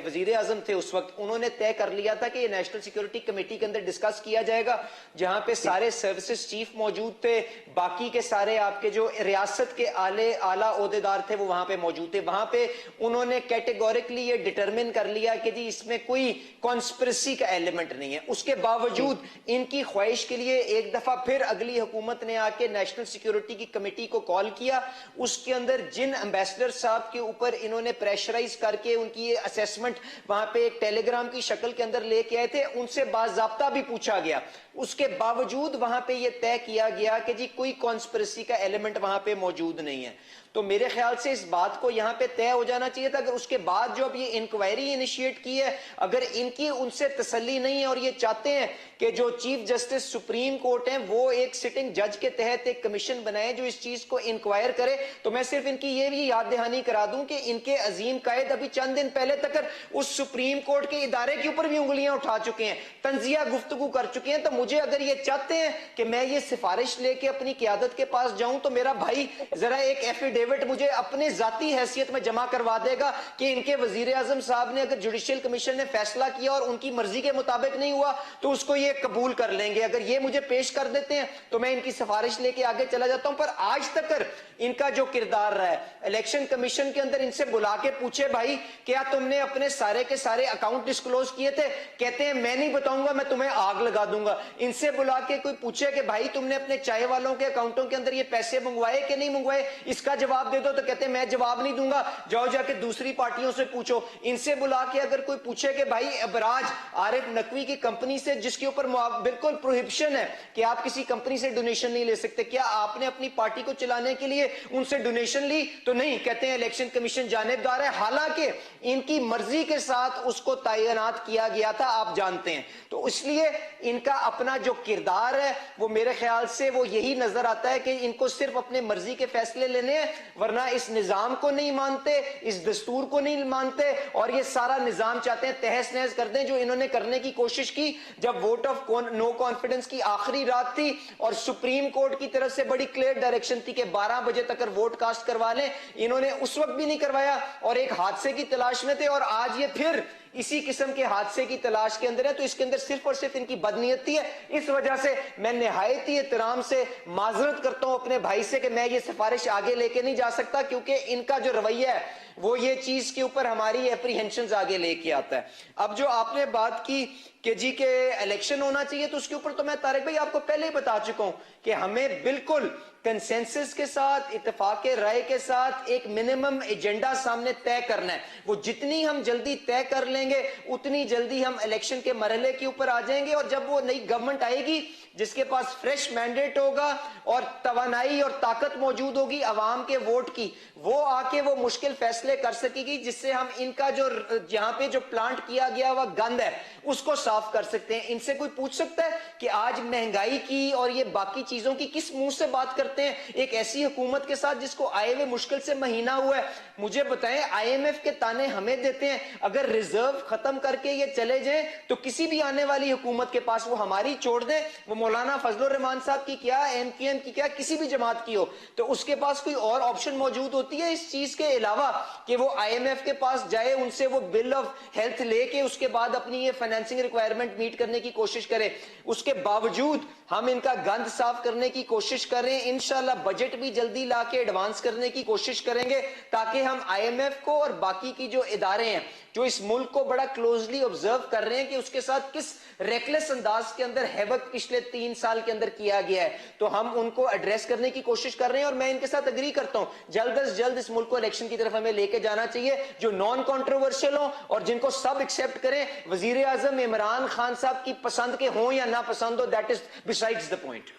وزیر اعظم تھے اس وقت، انہوں نے طے کر لیا تھا کہ یہ نیشنل سیکیورٹی کمیٹی کے اندر ڈسکس کیا جائے گا، جہاں پہ سارے سروسز چیف موجود تھے، باقی کے سارے آپ کے جو ریاست کے اعلیٰ عہدیدار تھے وہ وہاں پہ موجود تھے۔ وہاں پہ انہوں نے کیٹیگورکلی یہ ڈٹرمن کر لیا کہ جی اس میں کوئی کانسپریسی کا ایلیمنٹ نہیں ہے۔ اس کے باوجود ان کی خواہش کے لیے ایک دفعہ پھر اگلی حکومت نے آ کے نیشنل سیکیورٹی کی کمیٹی کو کال کیا، اس کے اندر جن امبیسڈر صاحب کے اوپر انہوں نے پریشرائز کر کے ان کی یہ اسیسمنٹ وہاں پہ ایک ٹیلی گرام کی شکل کے اندر لے کے آئے تھے، ان سے باضابطہ بھی پوچھا گیا، اس کے باوجود وہاں پہ یہ طے کیا گیا کہ جی کوئی کانسپریسی کا ایلیمنٹ وہاں پہ موجود نہیں ہے۔ تو میرے خیال سے اس بات کو یہاں پہ طے ہو جانا چاہیے تھا۔ اگر اس کے بعد جو اب یہ انکوائری انیشیٹ کی ہے، اگر ان کی ان سے تسلی نہیں ہے اور یہ چاہتے ہیں کہ جو چیف جسٹس سپریم کورٹ ہیں وہ ایک سٹنگ جج کے تحت ایک کمیشن بنائے جو اس چیز کو انکوائر کرے، تو میں صرف ان کی یہ بھی یاد دہانی کرا دوں کہ ان کے عظیم قائد ابھی چند دن پہلے تک اس سپریم کورٹ کے ادارے کے اوپر بھی انگلیاں اٹھا چکے ہیں، تنزیہ گفتگو کر چکے ہیں۔ تو مجھے اگر یہ چاہتے ہیں کہ میں یہ سفارش لے کے اپنی قیادت کے پاس جاؤں تو میرا بھائی ذرا ایک ایفیڈیوٹ مجھے اپنے ذاتی حیثیت میں جمع کروا دے گا کہ ان کے وزیر اعظم صاحب نے اگر جوڈیشل کمیشن نے فیصلہ کیا اور ان کی مرضی کے مطابق نہیں ہوا تو اس کو یہ قبول کر لیں گے۔ اگر یہ مجھے پیش کر دیتے ہیں تو میں ان کی سفارش لے کے آگے چلا جاتا ہوں۔ پر آج تک ان کا جو کردار رہا ہے، الیکشن کمیشن کے اندر ان سے بلا کے پوچھے بھائی کیا تم نے اپنے سارے کے سارے اکاؤنٹ ڈسکلوز کیے تھے؟ کہتے ہیں میں نہیں بتاؤں گا، میں تمہیں آگ لگا دوں گا۔ ان سے بلا کے کوئی پوچھے کہ بھائی تم نے اپنے چائے والوں کے اکاؤنٹوں کے اندر یہ پیسے منگوائے کہ نہیں منگوائے، اس کا جواب دے دو، تو کہتے ہیں میں جواب نہیں دوں گا، جاؤ جا کے دوسری پارٹیوں سے پوچھو۔ ان سے بلا کے اگر کوئی پوچھے کہ بھائی ابراج عارف نقوی کی کمپنی سے جس کے اوپر بالکل پروہیبشن ہے کہ آپ کسی کمپنی سے ڈونیشن نہیں لے سکتے، کیا آپ نے اپنی پارٹی کو چلانے کے لیے ان سے ڈونیشن لی؟ تو نہیں، کہتے ہیں الیکشن کمیشن جانبدار ہے، حالانکہ ان کی مرضی کے ساتھ اس کو تعینات کیا گیا تھا، آپ جانتے ہیں۔ تو اس لیے ان کا اپنا جو کردار ہے وہ میرے خیال سے وہ یہی نظر آتا ہے کہ ان کو صرف اپنے مرضی کے فیصلے لینے ہیں، ورنہ اس نظام کو نہیں مانتے، اس دستور کو نہیں مانتے، اور یہ سارا نظام چاہتے ہیں تہس نہس کر دیں، جو انہوں نے کرنے کی کوشش کی جب ووٹ آف نو کانفیڈنس کی آخری رات تھی اور سپریم کورٹ کی طرف سے بڑی کلیئر ڈائریکشن تھی کہ 12 بجے تک ووٹ کاسٹ کروا لیں، انہوں نے اس وقت بھی نہیں کروایا اور ایک حادثے کی تلاش میں تھے، اور آج یہ پھر اسی قسم کے حادثے کی تلاش کے اندر ہے۔ تو اس کے اندر صرف اور صرف ان کی بدنیتی ہے۔ اس وجہ سے میں نہایت ہی احترام سے معذرت کرتا ہوں اپنے بھائی سے کہ میں یہ سفارش آگے لے کے نہیں جا سکتا، کیونکہ ان کا جو رویہ ہے وہ یہ چیز کے اوپر ہماری اپریہنشنز آگے لے کے آتا ہے۔ اب جو آپ نے بات کی کہ جی کہ الیکشن ہونا چاہیے، تو اس کے اوپر تو میں طارق بھائی آپ کو پہلے ہی بتا چکا ہوں کہ ہمیں بالکل کنسنسس کے ساتھ، اتفاق رائے کے ساتھ ایک منیمم ایجنڈا سامنے طے کرنا ہے۔ وہ جتنی ہم جلدی طے کر لیں گے اتنی جلدی ہم الیکشن کے مرحلے کے اوپر آ جائیں گے، اور جب وہ نئی گورنمنٹ آئے گی جس کے پاس فریش مینڈیٹ ہوگا اور توانائی اور طاقت موجود ہوگی عوام کے ووٹ کی، وہ آ کے وہ مشکل فیصلے کر سکے گی جس سے ہم ان کا جو یہاں پہ جو پلانٹ کیا گیا ہوا گند ہے اس کو صاف کر سکتے ہیں۔ ان سے کوئی پوچھ سکتا ہے کہ آج مہنگائی کی اور یہ باقی چیزوں کی کس منہ سے بات کرتے ہیں ایک ایسی حکومت کے ساتھ جس کو آئے ہوئے مشکل سے مہینہ ہوا ہے؟ مجھے بتائیں، آئی ایم ایف کے تانے ہمیں دیتے ہیں، اگر ریزرو ختم کر کے یہ چلے جائیں تو کسی بھی آنے والی حکومت کے پاس، وہ ہماری چھوڑ دیں، وہ مولانا فضل الرحمان صاحب کی کیا، ایم کیو ایم کی کیا، کسی بھی جماعت کی ہو، تو اس کے پاس کوئی اور آپشن موجود ہوتی ہے اس چیز کے علاوہ کہ وہ آئی ایم ایف کے پاس جائے، ان سے وہ بل آف ہیلتھ لے کے اس کے بعد اپنی یہ فائنینسنگ ریکوائرمنٹ میٹ کرنے کی کوشش کرے؟ اس کے باوجود ہم ان کا گند صاف کرنے کی کوشش کر رہے ہیں. انشاءاللہ بجٹ بھی جلدی لا کے ایڈوانس کرنے کی کوشش کریں گے تاکہ ہم آئی ایم ایف کو اور باقی کی جو ادارے ہیں جو اس ملک کو بڑا کلوزلی آبزرو کر رہے ہیں کہ اس کے ساتھ کس ریکلیس انداز کے اندر ہیبت پچھلے 3 سال کے اندر کیا گیا ہے, تو ہم ان کو ایڈریس کرنے کی کوشش کر رہے ہیں. اور میں ان کے ساتھ اگری کرتا ہوں جلد از جلد اس ملک کو الیکشن کی طرف ہمیں لے کے جانا چاہیے جو نان کنٹروورشل ہوں اور جن کو سب ایکسیپٹ کریں. وزیر اعظم عمران خان صاحب کی پسند کے ہوں یا نہ پسند ہو, that is besides the point.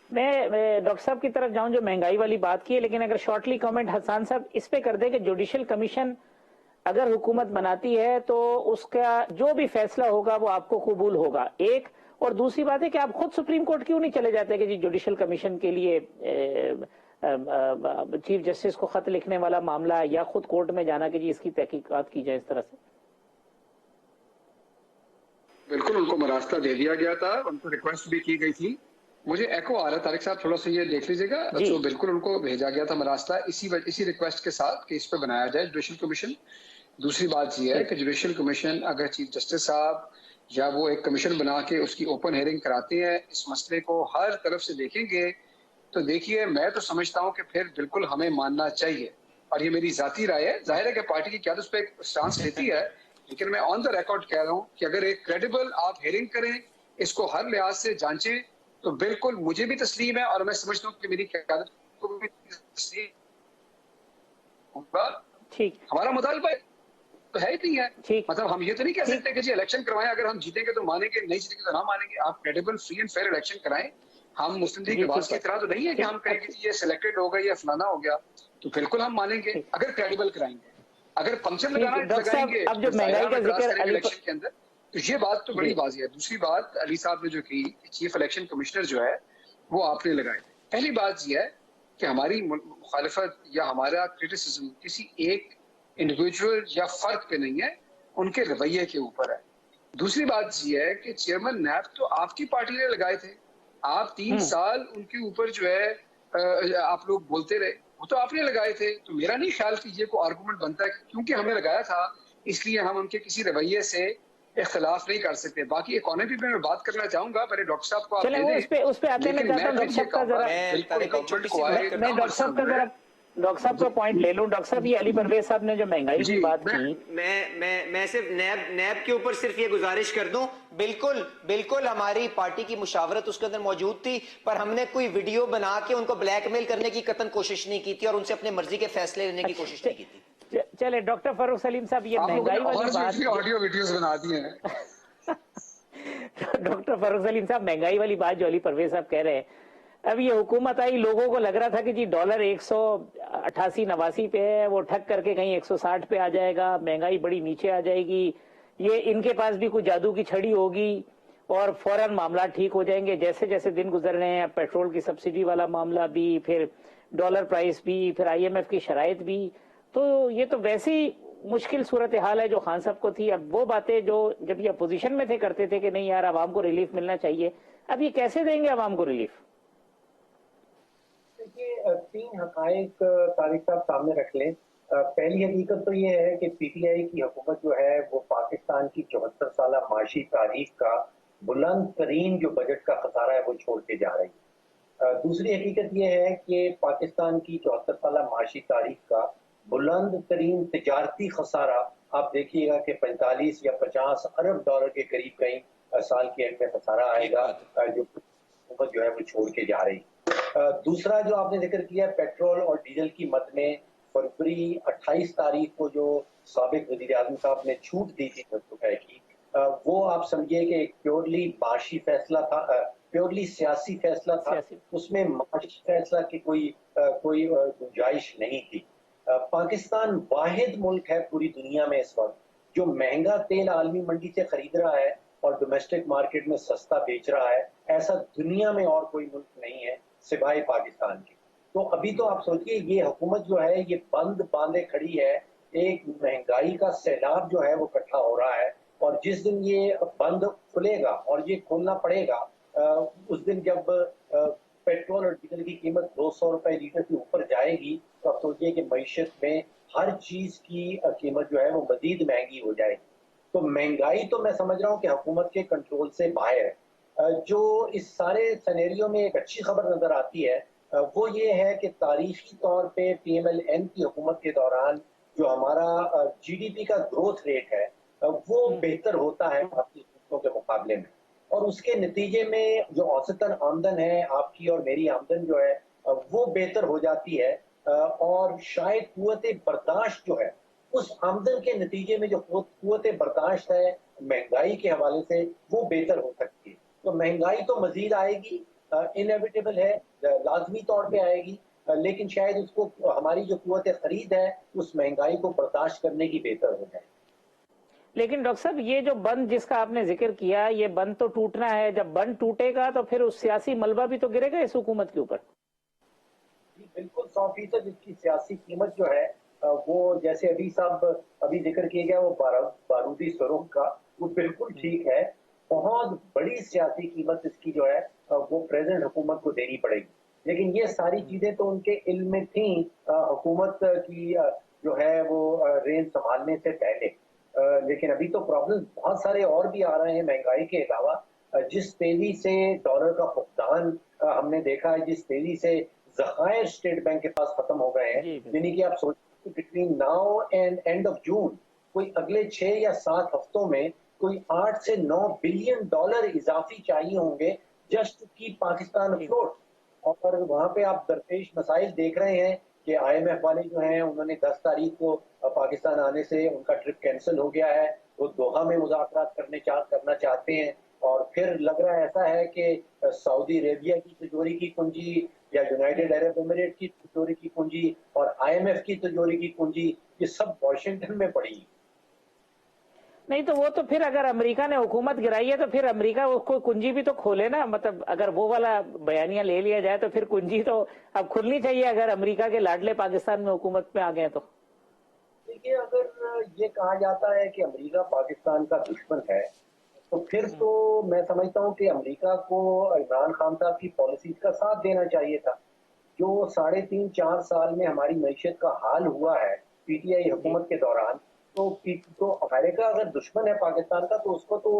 میں ڈاکٹر صاحب کی طرف جاؤں جو مہنگائی والی بات کی ہے, لیکن اگر شارٹلی کامنٹ حسان صاحب اس پہ کر دیں کہ جوڈیشل کمیشن اگر حکومت بناتی ہے تو اس کا جو بھی فیصلہ ہوگا وہ آپ کو قبول ہوگا, ایک. اور دوسری بات ہے کہ آپ خود سپریم کورٹ کیوں نہیں چلے جاتے کہ جی جوڈیشل کمیشن کے لیے چیف جسٹس کو خط لکھنے والا معاملہ یا خود کورٹ میں جانا کہ جی اس کی تحقیقات کی جائے اس طرح سے. بالکل ان کو مراستہ دے دیا گیا تھا, ان کو ریکویسٹ بھی کی گئی تھی. مجھے ایکو آ رہا ہے طارق صاحب, تھوڑا سا یہ دیکھ لیجیے گا. تو بالکل ان کو بھیجا گیا تھا مراستہ اسی ریکویسٹ کے ساتھ کہ اس پہ بنایا جائے جوڈیشل کمیشن. دوسری بات یہ ہے کہ جوڈیشل کمیشن اگر چیف جسٹس صاحب یا وہ ایک کمیشن بنا کے اس کی اوپن ہیئرنگ کراتے ہیں, اس مسئلے کو ہر طرف سے دیکھیں گے, تو دیکھیے میں تو سمجھتا ہوں کہ پھر بالکل ہمیں ماننا چاہیے. اور یہ میری ذاتی رائے ہے, ظاہر ہے کہ پارٹی کی قیادت اس پہ ایک سٹانس لیتی ہے, لیکن میں آن دا ریکارڈ کہہ رہا ہوں کہ اگر ایک کریڈیبل آپ ہیئرنگ کریں, اس کو ہر لحاظ سے جانچیں, تو بالکل مجھے بھی تسلیم ہے اور میں سمجھتا ہوں کہ میری قیادت کو بھی تسلیم ہوگا. ہمارا مطالبہ تو ہے ہی نہیں ہے. مطلب ہم یہ تو نہیں کہہ سکتے کہ جی الیکشن کروائیں, اگر ہم جیتیں گے تو مانیں گے, نہیں جیتیں گے تو نہ مانیں گے. آپ credible free and fair election کرائیں. ہم مسلم لیگ آواز کی طرح تو نہیں ہے کہ ہم کہیں گے یہ سلیکٹڈ ہو گیا یا فلانا ہو گیا, تو بالکل ہم مانیں گے اگر کریڈیبل کرائیں گے. اگر فنکشن لگائیں گے الیکشن کے اندر, تو یہ بات تو بڑی واضح ہے. دوسری بات علی صاحب نے جو کی, چیف الیکشن کمشنر جو ہے وہ آپ نے لگائے. پہلی بات یہ ہے کہ ہماری مخالفت یا ہمارا کرٹیسزم کسی ایک انڈیویجول یا فرد پہ نہیں ہے, ان کے رویے کے اوپر ہے. دوسری بات یہ ہے کہ چیئرمین نیب تو آپ کی پارٹی نے لگائے تھے, آپ 3 سال ان کے اوپر جو ہے آپ لوگ بولتے رہے, وہ تو آپ نے لگائے تھے. تو میرا نہیں خیال کہ یہ کوئی آرگومنٹ بنتا ہے کیونکہ ہم نے لگایا تھا اس لیے ہم ان کے کسی رویے سے اختلاف نہیں کر سکتے. باقی اکانومی پہ میں بات کرنا چاہوں گا, پہلے ڈاکٹر صاحب کو آپ دے دیں. اس پہ آتے میں چاہتا ہوں ڈاکٹر صاحب کا پوائنٹ لے لوں. ڈاکٹر صاحب یہ علی پرویز صاحب نے جو مہنگائی کی بات کی, میں صرف نیب کے اوپر صرف یہ گزارش کر دوں, بالکل ہماری پارٹی کی مشاورت اس کے اندر موجود تھی, پر ہم نے کوئی ویڈیو بنا کے ان کو بلیک میل کرنے کی قطعاً کوشش نہیں کی تھی اور ان سے اپنے مرضی کے فیصلے لینے کی کوشش نہیں کی تھی. چلے ڈاکٹر فاروق سلیم صاحب, یہ مہنگائی والی بات آڈیو ویڈیوز بنا دی ہیں. ڈاکٹر فاروق سلیم صاحب, مہنگائی والی بات جو علی پرویز صاحب کہہ رہے ہیں, اب یہ حکومت آئی, لوگوں کو لگ رہا تھا کہ جی ڈالر 188-89 پہ ہے, وہ ٹھک کر کے کہیں 160 پہ آ جائے گا, مہنگائی بڑی نیچے آ جائے گی, یہ ان کے پاس بھی کوئی جادو کی چھڑی ہوگی اور فوراً معاملات ٹھیک ہو جائیں گے. جیسے جیسے دن گزر رہے ہیں, پیٹرول کی سبسڈی والا معاملہ بھی, پھر ڈالر پرائس بھی, پھر آئی ایم ایف کی شرائط بھی, تو یہ تو ویسی مشکل صورتحال ہے جو خان صاحب کو تھی. اب وہ باتیں جو جب یہ اپوزیشن میں تھے کرتے تھے کہ نہیں یار عوام کو ریلیف ملنا چاہیے, اب یہ کیسے دیں گے عوام کو ریلیف؟ دیکھیے 3 حقائق طارق صاحب سامنے رکھ لیں. پہلی حقیقت تو یہ ہے کہ پی ٹی آئی کی حکومت جو ہے وہ پاکستان کی 74 سالہ معاشی تاریخ کا بلند ترین جو بجٹ کا خسارہ ہے وہ چھوڑ کے جا رہی ہے. دوسری حقیقت یہ ہے کہ پاکستان کی 74 سالہ معاشی تاریخ کا بلند ترین تجارتی خسارہ آپ دیکھیے گا کہ 45 یا 50 ارب ڈالر کے قریب کہیں سال کے اینڈ میں خسارہ آئے گا جو حکومت جو ہے وہ چھوڑ کے جا رہی. دوسرا جو آپ نے ذکر کیا پیٹرول اور ڈیزل کی مد میں فروری 28 تاریخ کو جو سابق وزیر اعظم صاحب نے چھوٹ دی تھی 10 روپے کی, وہ آپ سمجھے کہ ایک پیورلی معاشی فیصلہ تھا, پیورلی سیاسی فیصلہ تھا, اس میں معاشی فیصلہ کی کوئی گنجائش نہیں تھی. پاکستان واحد ملک ہے پوری دنیا میں اس وقت جو مہنگا تیل عالمی منڈی سے خرید رہا ہے اور ڈومیسٹک مارکیٹ میں سستا بیچ رہا ہے. ایسا دنیا میں اور کوئی ملک نہیں ہے سوائے پاکستان کی. تو ابھی تو آپ سوچئے یہ حکومت جو ہے یہ بند باندھے کھڑی ہے, ایک مہنگائی کا سیلاب جو ہے وہ اکٹھا ہو رہا ہے, اور جس دن یہ بند کھلے گا اور یہ کھولنا پڑے گا اس دن جب پیٹرول اور ڈیزل کی قیمت 200 روپے لیٹر کے اوپر جائے گی تو آپ سوچئے کہ معیشت میں ہر چیز کی قیمت جو ہے وہ مزید مہنگی ہو جائے گی. تو مہنگائی تو میں سمجھ رہا ہوں کہ حکومت کے کنٹرول سے باہر ہے. جو اس سارے سینیریو میں ایک اچھی خبر نظر آتی ہے وہ یہ ہے کہ تاریخی طور پہ پی ایم ایل این کی حکومت کے دوران جو ہمارا جی ڈی پی کا گروتھ ریٹ ہے وہ بہتر ہوتا ہے باقی صوبوں کے مقابلے میں، اور اس کے نتیجے میں جو اوسطاً آمدن ہے آپ کی اور میری آمدن جو ہے وہ بہتر ہو جاتی ہے، اور شاید قوت برداشت جو ہے اس آمدن کے نتیجے میں جو قوت برداشت ہے مہنگائی کے حوالے سے وہ بہتر ہو سکتی ہے۔ تو مہنگائی تو مزید آئے گی، انیویٹیبل ہے، لازمی طور پہ آئے گی، لیکن شاید اس کو ہماری جو قوت خرید ہے اس مہنگائی کو برداشت کرنے کی بہتر ہو جائے۔ لیکن ڈاکٹر صاحب یہ جو بند جس کا آپ نے ذکر کیا، یہ بند تو ٹوٹنا ہے، جب بند ٹوٹے گا تو پھر اس سیاسی ملبہ بھی تو گرے گا اس حکومت کے اوپر۔ جی بالکل 100% اس کی سیاسی قیمت جو ہے وہ جیسے ابھی ذکر کیا گیا وہ بارودی سرنگ کا، وہ بالکل ٹھیک ہے، بہت بڑی سیاسی قیمت اس کی جو ہے وہ پریزنٹ حکومت کو دینی پڑے گی، لیکن یہ ساری چیزیں تو ان کے علم میں تھیں حکومت کی جو ہے وہ رینج سنبھالنے سے پہلے، لیکن ابھی تو پرابلم بہت سارے اور بھی آ رہے ہیں مہنگائی کے علاوہ۔ جس تیزی سے ڈالر کا فقدان ہم نے دیکھا ہے، جس تیزی سے ذخائر اسٹیٹ بینک کے پاس ختم ہو گئے ہیں، یعنی کہ آپ سوچیں کہ between now and end of June کوئی اگلے 6 یا 7 ہفتوں میں کوئی 8 سے 9 بلین ڈالر اضافی چاہیے ہوں گے just to keep Pakistan afloat, اور وہاں پہ آپ درپیش مسائل دیکھ رہے ہیں کہ آئی ایم ایف والے جو ہیں انہوں نے 10 تاریخ کو پاکستان آنے سے ان کا ٹرپ کینسل ہو گیا ہے، وہ دوحہ میں مذاکرات کرنا چاہتے ہیں، اور پھر لگ رہا ایسا ہے کہ سعودی عربیہ کی تجوری کی کنجی یا یونائیٹڈ عرب امریٹ کی تجوری کی کنجی اور آئی ایم ایف کی تجوری کی کنجی یہ سب واشنگٹن میں پڑی۔ نہیں تو وہ تو پھر اگر امریکہ نے حکومت گرائی ہے تو پھر امریکہ اس کو کنجی بھی تو کھولے نا، مطلب اگر وہ والا بیانیہ لے لیا جائے تو پھر کنجی تو اب کھلنی چاہیے اگر امریکہ کے لاڈلے پاکستان میں حکومت میں آ گئے تو۔ دیکھیے اگر یہ کہا جاتا ہے کہ امریکہ پاکستان کا دشمن ہے تو پھر تو میں سمجھتا ہوں کہ امریکہ کو عمران خان صاحب کی پالیسیز کا ساتھ دینا چاہیے تھا۔ جو 3.5-4 سال میں ہماری معیشت کا حال ہوا ہے پی ٹی آئی حکومت کے دوران، تو امریکہ اگر دشمن ہے پاکستان کا تو اس کو تو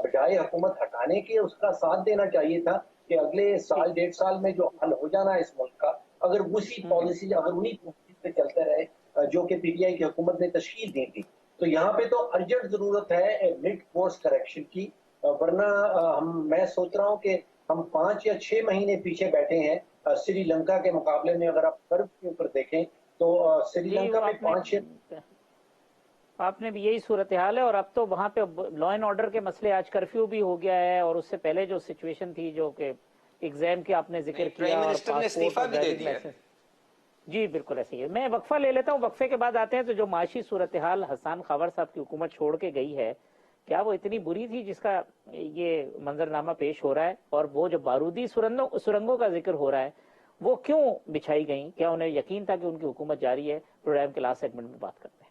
بجائے حکومت ہٹانے کے اس کا ساتھ دینا چاہیے تھا کہ اگلے 1.5 سال میں جو حل ہو جانا ہے اس ملک کا، اگر اسی پالیسی اگر انہی پالیسی پہ چلتے رہے جو کہ پی ٹی آئی کی حکومت نے تشکیل دی تھی، تو یہاں پہ تو ارجنٹ ضرورت ہے مڈ کورس کریکشن کی، ورنہ میں سوچ رہا ہوں کہ ہم 5 یا 6 مہینے پیچھے بیٹھے ہیں سری لنکا کے مقابلے میں۔ اگر آپ کرو کے اوپر دیکھیں تو سری لنکا میں 5-6 آپ نے بھی یہی صورتحال ہے، اور اب تو وہاں پہ لا اینڈ آرڈر کے مسئلے، آج کرفیو بھی ہو گیا ہے، اور اس سے پہلے جو سچویشن تھی جو کہ ایگزام کی آپ نے ذکر کیا اور پاسپورٹ اور ڈرائیونگ لائسنس، جی بالکل ایسے ہی ہے۔ میں وقفہ لے لیتا ہوں، وقفے کے بعد آتے ہیں تو جو معاشی صورتحال حسان خاور صاحب کی حکومت چھوڑ کے گئی ہے، کیا وہ اتنی بری تھی جس کا یہ منظرنامہ پیش ہو رہا ہے، اور وہ جو بارودی سرنگوں کا ذکر ہو رہا ہے وہ کیوں بچھائی گئیں، کیا انہیں یقین تھا کہ ان کی حکومت جاری ہے؟ پروگرام کے لاسٹ سیگمنٹ میں بات کرتے ہیں۔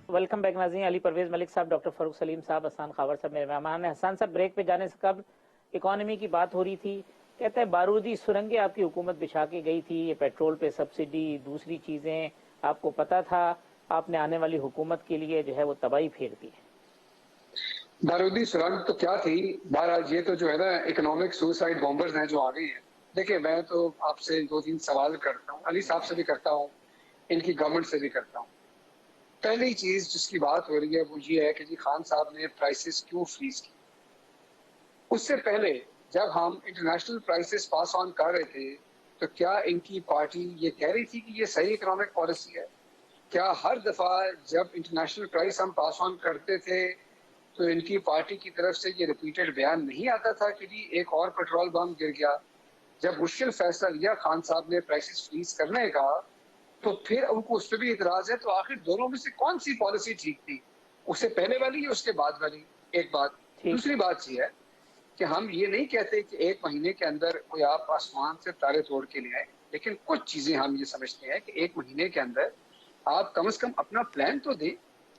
ویلکم بیک ناظرین، علی پرویز ملک صاحب، ڈاکٹر فاروق سلیم صاحب، حسان خاور صاحب میرے مہمان ہیں۔ حسان صاحب بریک پہ جانے سے قبل اکانومی کی بات ہو رہی تھی، کہتے ہیں بارودی سرنگیں آپ کی حکومت بچھا کے گئی تھی، یہ پیٹرول پہ سبسڈی، دوسری چیزیں آپ کو پتا تھا، آپ نے آنے والی حکومت کے لیے جو ہے وہ تباہی پھیر دی ہے۔ بارودی سرنگ تو کیا تھی، بہرحال یہ تو جو ہے نا اکنامک سوسائڈ بامبرز ہیں جو آ گئی ہیں۔ دیکھیں میں تو آپ سے 2-3 سوال کرتا ہوں، علی صاحب سے بھی کرتا ہوں، ان کی گورنمنٹ سے بھی کرتا ہوں۔ پہلی چیز جس کی بات ہو رہی ہے وہ یہ ہے کہ جی خان صاحب نے پرائسز کیوں فریز کی؟ اس سے پہلے جب ہم انٹرنیشنل پرائسز پاس آن کر رہے تھے تو کیا ان کی پارٹی یہ کہہ رہی تھی کہ یہ صحیح اکنامک پالیسی ہے؟ کیا ہر دفعہ جب انٹرنیشنل پرائس ہم پاس آن کرتے تھے تو ان کی پارٹی کی طرف سے یہ ریپیٹڈ بیان نہیں آتا تھا کہ جی ایک اور پیٹرول بم گر گیا؟ جب مشکل فیصلہ لیا خان صاحب نے پرائسز فریز کرنے کا تو پھر ان کو اس پہ بھی اعتراض ہے، تو آخر دونوں میں سے کون سی پالیسی ٹھیک تھی، اس سے پہلے والی یا اس کے بعد والی؟ ایک بات۔ دوسری بات یہ ہے کہ ہم یہ نہیں کہتے کہ 1 مہینے کے اندر کوئی آپ آسمان سے تارے توڑ کے لے آئے، لیکن کچھ چیزیں ہم یہ سمجھتے ہیں کہ 1 مہینے کے اندر آپ کم از کم اپنا پلان تو دیں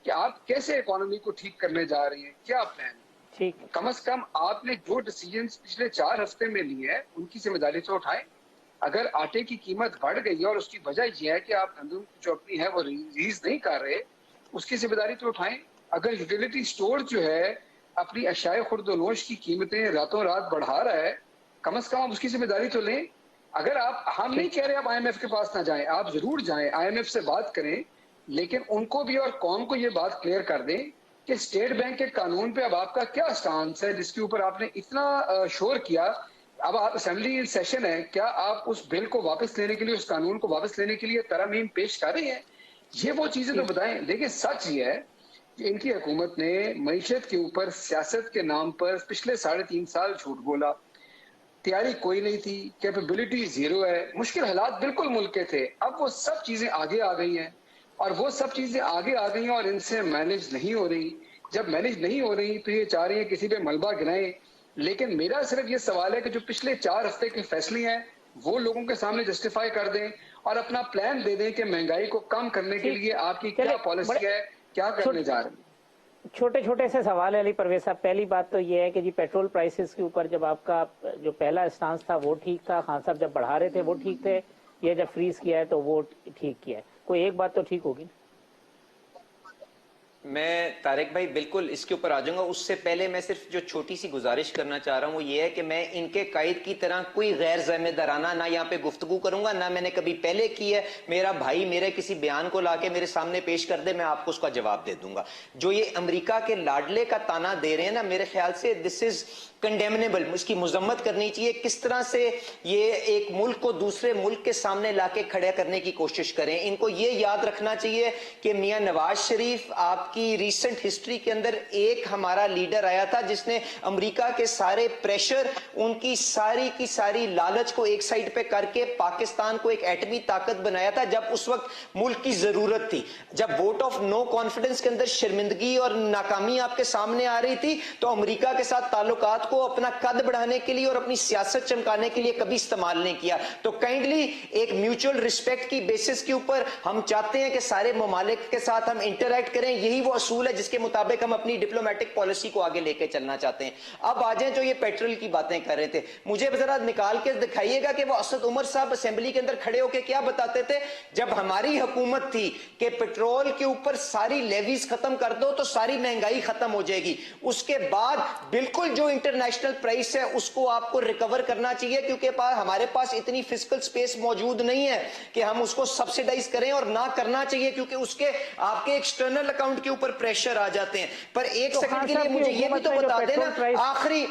کہ آپ کیسے اکانومی کو ٹھیک کرنے جا رہے ہیں، کیا پلان ہے؟ کم از کم آپ نے جو ڈیسیجنز پچھلے 4 ہفتے میں لیے ہیں ان کی ذمہ داری تو اٹھائیں۔ اگر آٹے کی قیمت بڑھ گئی ہے اور اس کی وجہ یہ ہے کہ آپ گندم جو اپنی ہے وہ ریلیز نہیں کر رہے، اس کی ذمہ داری تو اٹھائیں. اگر یوٹیلیٹی سٹور جو ہے اپنی اشیاء خرد و نوش کی قیمتیں راتوں رات بڑھا رہا ہے، کم از کم آپ اس کی ذمہ داری تو لیں. اگر آپ، ہم نہیں کہہ رہے آپ آئی ایم ایف کے پاس نہ جائیں، آپ ضرور جائیں، آئی ایم ایف سے بات کریں، لیکن ان کو بھی اور قوم کو یہ بات کلیئر کر دیں کہ اسٹیٹ بینک کے قانون پہ اب آپ کا کیا سٹانس ہے جس کے اوپر آپ نے اتنا شور کیا. اب آپ اسمبلی سیشن ہے، کیا آپ اس بل کو واپس لینے کے لیے، اس قانون کو واپس لینے کے لیے ترامیم پیش کر رہے ہیں؟ یہ وہ چیزیں تو بتائیں. دیکھیں سچ یہ ہے کہ ان کی حکومت نے معیشت کے اوپر سیاست کے نام پر پچھلے 3.5 سال جھوٹ بولا. تیاری کوئی نہیں تھی، کیپیبلٹی زیرو ہے، مشکل حالات بالکل ملک کے تھے. اب وہ سب چیزیں آگے آ گئی ہیں، اور وہ سب چیزیں آگے آ گئی ہیں اور ان سے مینج نہیں ہو رہی. جب مینج نہیں ہو رہی تو یہ چاہ رہی ہیں کسی پہ ملبہ گرائیں. لیکن میرا صرف یہ سوال ہے کہ جو پچھلے 4 ہفتے کے فیصلے ہیں وہ لوگوں کے سامنے جسٹیفائی کر دیں اور اپنا پلان دے دیں کہ مہنگائی کو کم کرنے کے لیے آپ کی کیا پالیسی ہے، کیا کرنے جا رہے ہیں. چھوٹے چھوٹے سے سوال ہے علی پرویز صاحب. پہلی بات تو یہ ہے کہ جی پیٹرول پرائسز کے اوپر جب آپ کا جو پہلا اسٹانس تھا وہ ٹھیک تھا، خان صاحب جب بڑھا رہے تھے وہ ٹھیک تھے، یہ جب فریز کیا ہے تو وہ ٹھیک کیا ہے. کوئی ایک بات تو ٹھیک ہوگی. میں طارق بھائی بالکل اس کے اوپر آ جاؤں گا. اس سے پہلے میں صرف جو چھوٹی سی گزارش کرنا چاہ رہا ہوں وہ یہ ہے کہ میں ان کے قائد کی طرح کوئی غیر ذمہ دارانہ نہ یہاں پہ گفتگو کروں گا، نہ میں نے کبھی پہلے کی ہے. میرا بھائی میرے کسی بیان کو لا کے میرے سامنے پیش کر دے، میں آپ کو اس کا جواب دے دوں گا. جو یہ امریکہ کے لاڈلے کا تانا دے رہے ہیں نا، میرے خیال سے دس از کنڈیمنیبل. اس کی مذمت کرنی چاہیے. کس طرح سے یہ ایک ملک کو دوسرے ملک کے سامنے لا کے کھڑا کرنے کی کوشش کریں. ان کو یہ یاد رکھنا چاہیے کہ میاں نواز شریف آپ کی ریسنٹ ہسٹری کے اندر ایک ہمارا لیڈر آیا تھا جس نے امریکہ کے سارے پریشر، ان کی ساری لالچ کو ایک سائڈ پہ کر کے پاکستان کو ایک ایٹمی طاقت بنایا تھا جب اس وقت ملک کی ضرورت تھی. جب ووٹ آف نو کانفیڈنس کے اندر شرمندگی اور ناکامی آپ کے سامنے آ رہی تھی تو امریکہ کے ساتھ تعلقات کو اپنا قد بڑھانے کے لیے اور اپنی سیاست چمکانے کے لیے کبھی استعمال نہیں کیا. تو کائنڈلی ایک میوچل رسپیکٹ کی بیسس کے اوپر ہم چاہتے ہیں کہ سارے ممالک کے ساتھ ہم انٹریکٹ کریں. یہی وہ اصول ہے جس کے مطابق ہم اپنی ڈپلومیٹک پالیسی کو آگے لے کے چلنا چاہتے ہیں. اب آ جائیں جو یہ پیٹرول کی باتیں کر رہے تھے، مجھے ذرا نکال کے دکھائیے گا کہ وہ اسد عمر صاحب اسمبلی کے اندر کھڑے ہو کے کیا بتاتے تھے جب ہماری حکومت تھی کہ پیٹرول کے اوپر ساری لیویز ختم کر دو تو ساری مہنگائی ختم ہو جائے گی. اس کے بعد بالکل جو انٹرنیشنل پرائس ہے اس کو آپ کو ریکور کرنا چاہیے، کیونکہ ہمارے پاس اتنی فسکل سپیس موجود نہیں ہے کہ ہم اس کو سبسیڈائز کریں، اور نہ کرنا چاہیے کیونکہ اس کے آپ کے ایکسٹرنل اکاؤنٹ کے اوپر پریشر آ جاتے ہیں. پر ایک سیکنڈ کے لیے مجھے یہ بھی تو بتا دینا، آخری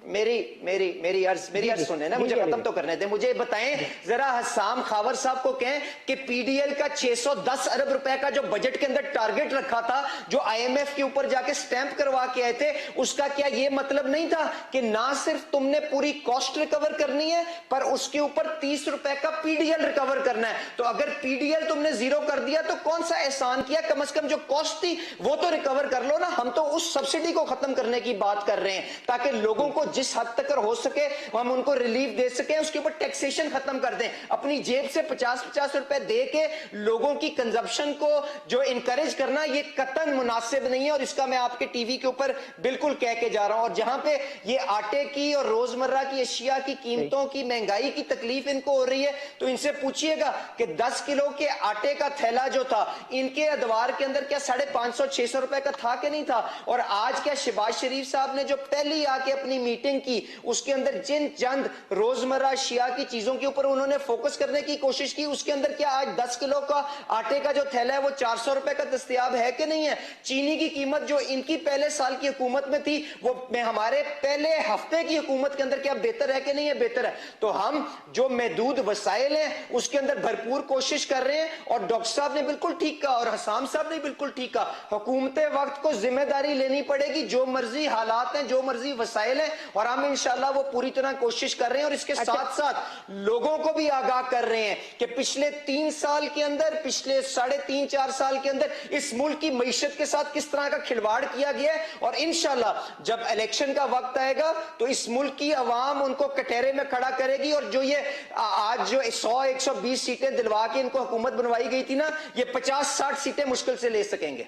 میری عرض سنیں نا، مجھے ختم تو کرنے دیں. مجھے بتائیں ذرا، حسام خاور صاحب کو کہیں کہ پی ڈی ایل کا 610 ارب روپے کا جو بجٹ کے اندر ٹارگٹ رکھا تھا، جو آئی ایم ایف کے اوپر جا کے سٹیمپ کروا کے آئے تھے، اس کا کیا یہ مطلب نہیں تھا کہ نہ صرف تم نے پوری کاسٹ ریکور کرنی ہے پر اس کے اوپر 30 روپے کا پی ڈی ایل ریکور کرنا ہے؟ تو اگر پی ڈی ایل تم نے زیرو کر دیا تو کون سا احسان کیا؟ کم از کم جو کاسٹ تھی وہ تو ریکور کر لو نا. ہم تو اس سبسڈی کو ختم کرنے کی بات کر رہے ہیں تاکہ لوگوں کو جس حد تک ہو سکے ہم ان کو ریلیف دے سکیں. اس کے اوپر ٹیکسیشن ختم کر دیں. اپنی جیب سے 50 روپے دے کے لوگوں کی کنزمپشن کو جو انکریج کرنا یہ قطعاً مناسب نہیں ہے، اور اس کا میں آپ کے ٹی وی کے اوپر بالکل کہہ کے جا رہا ہوں. اور جہاں پہ یہ آٹے کی اور روزمرہ کی اشیاء کی قیمتوں کی مہنگائی کی تکلیف ان کو ہو رہی ہے تو ان سے پوچھئے گا کہ 10 کلو کے آٹے کا تھیلا جو تھا ان کے ادوار کے اندر کیا 550-600 روپے کا تھا کہ نہیں تھا؟ اور آج کیا شہباز شریف صاحب نے جو پہلی آ کے اپنی میٹنگ کی اس کے اندر جن چند روزمرہ اشیاء کی چیزوں کے اوپر انہوں نے فوکس کرنے کی کوشش کی، اس کے اندر کیا آج 10 کلو کا آٹے کا جو تھیلا ہے وہ 400 روپے کا دستیاب ہے کہ نہیں ہے؟ چینی کی قیمت جو ان کی پہلے سال کی حکومت میں تھی وہ ہمارے پہلے ہفتے کی حکومت کے اندر کیا بہتر ہے کہ نہیں ہے؟ بہتر ہے. تو ہم جو محدود وسائل ہیں اس کے اندر بھرپور کوشش کر رہے ہیں. اور ڈاکٹر صاحب نے بالکل ٹھیک کہا اور حسام صاحب نے بالکل ٹھیک کہا، حکومت وقت کو ذمہ داری لینی پڑے گی. جو مرضی حالات ہیں، جو مرضی وسائل ہیں، اور ہم انشاءاللہ وہ پوری طرح کوشش کر رہے ہیں. اور اس کے ساتھ ساتھ لوگوں کو بھی آگاہ کر رہے ہیں کہ پچھلے 3 سال کے اندر، پچھلے 3.5-4 سال کے اندر اس ملک کی معیشت کے ساتھ کس طرح کا کھلواڑ کیا گیا ہے. اور انشاءاللہ جب الیکشن کا وقت آئے گا تو اس ملک کی عوام ان کو کٹہرے میں کھڑا کرے گی. اور جو یہ آج جو 100-120 سیٹیں دلوا کے ان کو حکومت بنوائی گئی تھی نا، یہ 50-60 سیٹیں مشکل سے لے سکیں گے.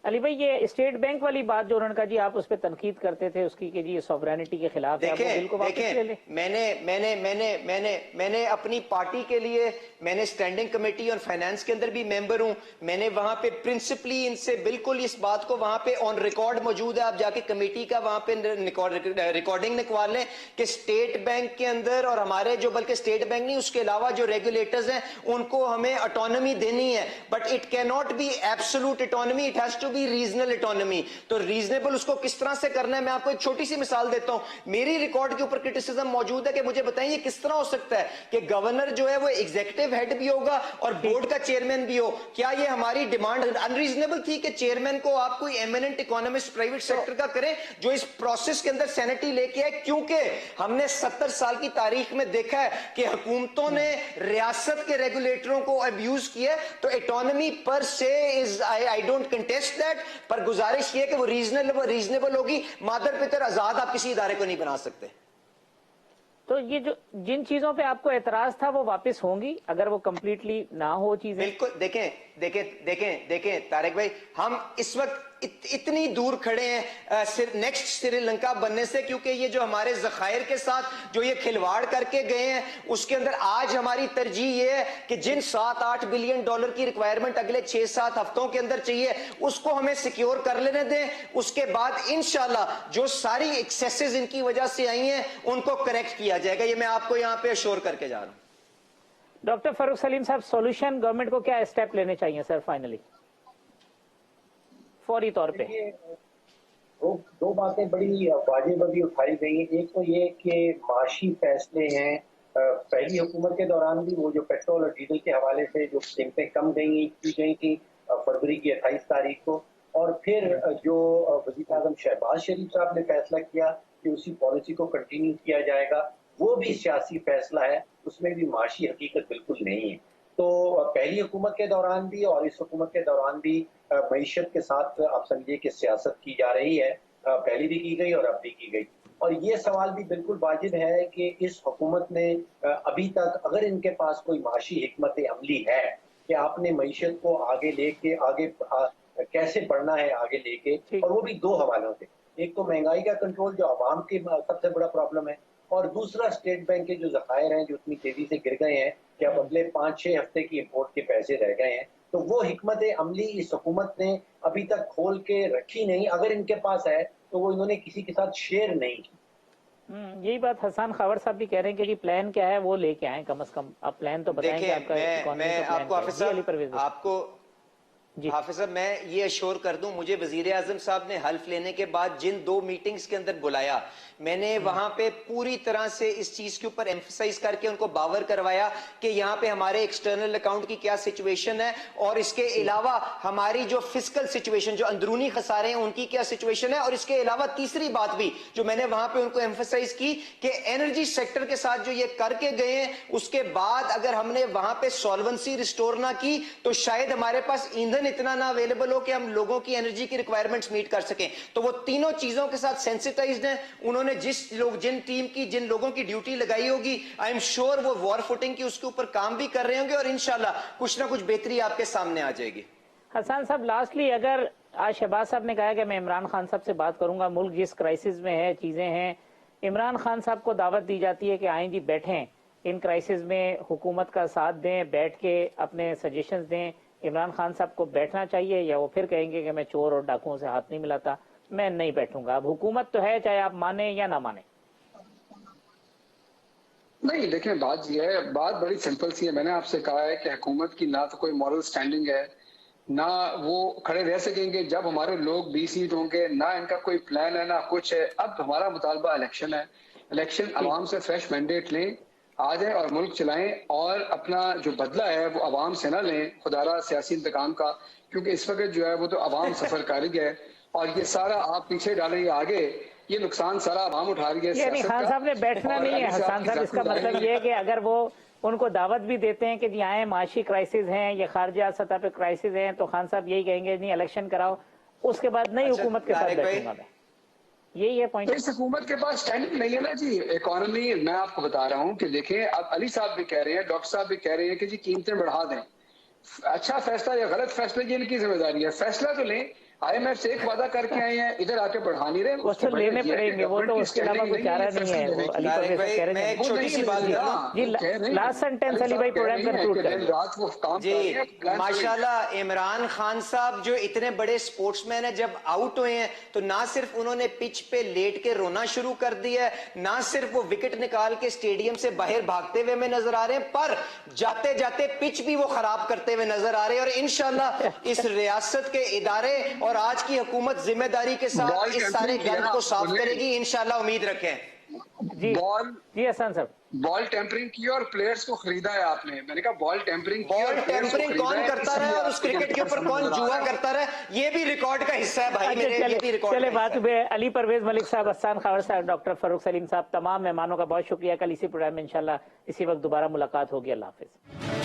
अली भाई, ये स्टेट बैंक वाली बात जो उन्होंने कहा जी आप उस पर तनकीद करते थे उसकी कि जी ये सॉवरेनिटी के खिलाफ है, आप वो बिल को वापस ले लें। मैंने अपनी पार्टी के लिए, मैंने स्टैंडिंग कमेटी और फाइनेंस के अंदर भी मेंबर हूं, मैंने वहां पे प्रिंसिपली इनसे बिल्कुल इस बात को वहां पे ऑन रिकॉर्ड मौजूद है, आप जाके कमेटी का वहां पे रिकॉर्डिंग निकलवा लें कि स्टेट बैंक के अंदर और हमारे जो, बल्कि स्टेट बैंक नहीं उसके अलावा जो रेगुलेटर्स हैं उनको हमें ऑटोनॉमी देनी है, but it can not be absolute autonomy, it has to regional economy. तो रीजनेबल उसको किस तरह से करना है, मैं आपको एक छोटी सी मिसाल देता हूं। मेरी रिकॉर्ड के ऊपर क्रिटिसिज्म मौजूद है कि मुझे बताइए किस तरह हो सकता है कि गवर्नर जो है वो एग्जीक्यूटिव हेड भी होगा और बोर्ड का चेयरमैन भी हो। क्या ये हमारी डिमांड अनरीजनेबल थी कि चेयरमैन को आप कोई एमिनेंट इकोनॉमिस्ट प्राइवेट सेक्टर का करें जो इस प्रोसेस के अंदर सैनिटी लेके आए? क्योंकि हमने 70 साल की तारीख में देखा है कि हुकूमतों ने रियासत के रेगुलेटरों को अब्यूज किया। तो इकोनॉमी पर से is I don't contest that, पर गुजारिश ये कि वो रीजनेबल होगी। मादर पितर आजाद आप किसी इदारे को नहीं बना सकते। तो ये जो जिन चीजों पे आपको एतराज था वो वापस होंगी अगर वो कंप्लीटली ना हो चीजें? बिल्कुल। देखें तारिक भाई, हम इस वक्त इतनी दूर खड़े हैं नेक्स्ट श्रीलंका बनने से, क्योंकि ये जो हमारे जखायर के साथ जो ये खिलवाड़ करके गए हैं उसके अंदर आज हमारी तरजीह ये है कि जिन 7-8 बिलियन डॉलर की रिक्वायरमेंट अगले 6-7 हफ्तों के अंदर चाहिए उसको हमें सिक्योर कर लेने दें। उसके बाद इंशाल्लाह जो सारी एक्सेसेस इनकी वजह से आई हैं उनको करेक्ट किया जाएगा। ये मैं आपको यहाँ पे अश्योर करके जा रहा हूँ। डॉक्टर फारूक सलीम साहब, सॉल्यूशन गवर्नमेंट को क्या स्टेप लेने चाहिए सर फाइनली फौरी तौर पे? दो बातें बड़ी वाजिब अभी उठाई गई हैं। एक तो ये कि माशी फैसले हैं, पहली हुकूमत के दौरान भी वो जो पेट्रोल और डीजल के हवाले से जो कीमतें कम की गई थी फरवरी की 28 तारीख को, और फिर जो वज़ीर आज़म शहबाज शरीफ साहब ने फैसला किया कि उसी पॉलिसी को कंटिन्यू किया जाएगा, वो भी सियासी फैसला है, उसमें भी माशी हकीकत बिल्कुल नहीं है। तो पहली हुकूमत के दौरान भी और इस हुकूमत के दौरान भी मईशत के साथ आप समझिए कि सियासत की जा रही है, पहले भी की गई और अब भी की गई। और ये सवाल भी बिल्कुल वाजिब है कि इस हुकूमत ने अभी तक, अगर इनके पास कोई माशी हिकमत अमली है कि आपने मईशत को आगे लेके आगे कैसे बढ़ना है आगे लेके, और वो भी दो हवालों से, एक तो महंगाई का कंट्रोल जो आवाम की सबसे बड़ा प्रॉब्लम है, और दूसरा स्टेट बैंक के जो ज़खायर हैं जो इतनी तेजी से गिर गए हैं कि अब अगले 5-6 हफ्ते की इम्पोर्ट के पैसे रह गए हैं, तो वो हिकमत अमली इस हुकूमत ने अभी तक खोल के रखी नहीं। अगर इनके पास है तो वो इन्होंने किसी के साथ शेयर नहीं की। यही बात हसन खावर साहब भी कह रहे हैं कि जी प्लान क्या है वो लेके आए, कम से कम आप प्लान तो बताएंगे। मैं आपको हाफिज साहब मैं ये अश्योर कर दूं, मुझे वजीर आजम साहब ने हल्फ लेने के बाद जिन 2 मीटिंग्स के अंदर बुलाया, मैंने वहां पे पूरी तरह से इस चीज के ऊपर एम्फसाइज करके उनको बावर करवाया कि यहाँ पे हमारे एक्सटर्नल अकाउंट की क्या सिचुएशन है और इसके अलावा हमारी जो फिजिकल सिचुएशन, जो अंदरूनी खसारे हैं उनकी क्या सिचुएशन है। और इसके अलावा तीसरी बात भी जो मैंने वहां पे उनको एम्फसाइज की कि एनर्जी सेक्टर के साथ जो ये करके गए हैं उसके बाद अगर हमने वहां पे सॉल्वेंसी रिस्टोर ना की तो शायद हमारे पास ईंधन इतना ना अवेलेबल हो कि हम लोगों की एनर्जी की रिक्वायरमेंट्स मीट कर सकें। तो वो तीनों चीजों के साथ सेंसिटाइज्ड हैं। उन्होंने जिन लोगों की ड्यूटी लगाई होगी, आई एम श्योर वो वॉर फुटिंग की उसके ऊपर काम भी कर रहे होंगे और इंशाल्लाह कुछ ना कुछ बेहतरी आपके सामने आ जाएगी। हसन साहब, लास्टली अगर आज शहबाज साहब ने कहा कि मैं इमरान खान साहब से बात करूंगा, मुल्क जिस क्राइसिस में है, चीजें हैं, इमरान खान साहब को दावत दी जाती है कि आए जी बैठें, इन क्राइसिस में हुकूमत का साथ दें, बैठ के अपने सजेशंस दें। इमरान खान साहब को बैठना चाहिए या वो फिर कहेंगे कि मैं चोर और डाकुओं से हाथ नहीं मिलाता, मैं नहीं बैठूंगा? अब हुकूमत तो है, चाहे आप माने या ना माने। नहीं, देखें बात ये है, बात बड़ी सिंपल सी है। मैंने आपसे कहा है कि हुकूमत की ना तो कोई मॉरल स्टैंडिंग है, ना वो खड़े रह सकेंगे जब हमारे लोग 20 सीट होंगे, ना इनका कोई प्लान है, ना कुछ है। अब हमारा मुतालबा इलेक्शन है, इलेक्शन अवाम से फ्रेश मैंडेट लें, आ जाए और मुल्क चलाएं, और अपना जो बदला है वो अवाम से ना लें खुदारा सियासी इंतकाम का, क्योंकि इस वक्त जो है वो तो अवाम सफर कारी है और ये सारा आप पीछे डालेंगे आगे, ये नुकसान सारा अवाम उठा रही है। नहीं, खान साहब ने बैठना नहीं है हसन साहब, इसका मतलब ये है कि अगर वो उनको दावत भी देते हैं कि जी आए, माशी क्राइसिस हैं, ये खारजा सतह पे क्राइसिस हैं, तो खान साहब यही कहेंगे नहीं इलेक्शन कराओ, उसके बाद नई हुकूमत के साथ बैठूंगा मैं। यही है पॉइंट। तो इस हुकूमत के पास स्टैंडिंग नहीं है ना जी। इकोनॉमी मैं आपको बता रहा हूँ कि देखें, अब अली साहब भी कह रहे हैं, डॉक्टर साहब भी कह रहे हैं कि जी कीमतें बढ़ा दें। अच्छा फैसला या गलत फैसला ये इनकी जिम्मेदारी है, फैसला तो लें। IMF से एक वादा करके आए हैं, इधर आके बढ़ा नहीं रहे। वो तो लेने पड़ेंगे, वो तो उसके अलावा कोई चारा नहीं है। वो अली परवेज कह रहे मैं हैं एक छोटी सी बात जी, लास्ट सेंटेंस अली भाई, प्रोग्राम कंक्लूड करें। रात वो काम जी माशाल्लाह, इमरान खान साहब जो इतने बड़े स्पोर्ट्समैन है, जब आउट हुए हैं तो ना सिर्फ उन्होंने पिच पे लेट के रोना शुरू कर दिया है, ना सिर्फ वो विकेट निकाल के स्टेडियम से बाहर भागते हुए में नजर आ रहे हैं, पर जाते जाते पिच भी वो खराब करते हुए नजर आ रहे हैं। और इंशाल्लाह इस रियासत के इदारे और आज की हुकूमत जिम्मेदारी के साथ इस सारे गंद को साफ करेगी, इंशाल्लाह उम्मीद रखें। जी जी हसन साहब, बॉल टेम्परिंग की और प्लेयर्स को खरीदा है आपने। मैंने कहा बॉल टेम्परिंग की, बॉल टेम्परिंग कौन करता रहा है और उस क्रिकेट के ऊपर कौन जुआ करता रहा है, ये भी रिकॉर्ड का हिस्सा है भाई मेरे, ये भी रिकॉर्ड। चले बात हुए अली परवेज मलिक साहब, हसन खावर साहब, डॉक्टर फरूख सलीम साहब, तमाम मेहमानों का बहुत शुक्रिया। कल इसी प्रोग्राम में इंशाल्लाह इसी वक्त दोबारा मुलाकात होगी। अल्लाह हाफिज।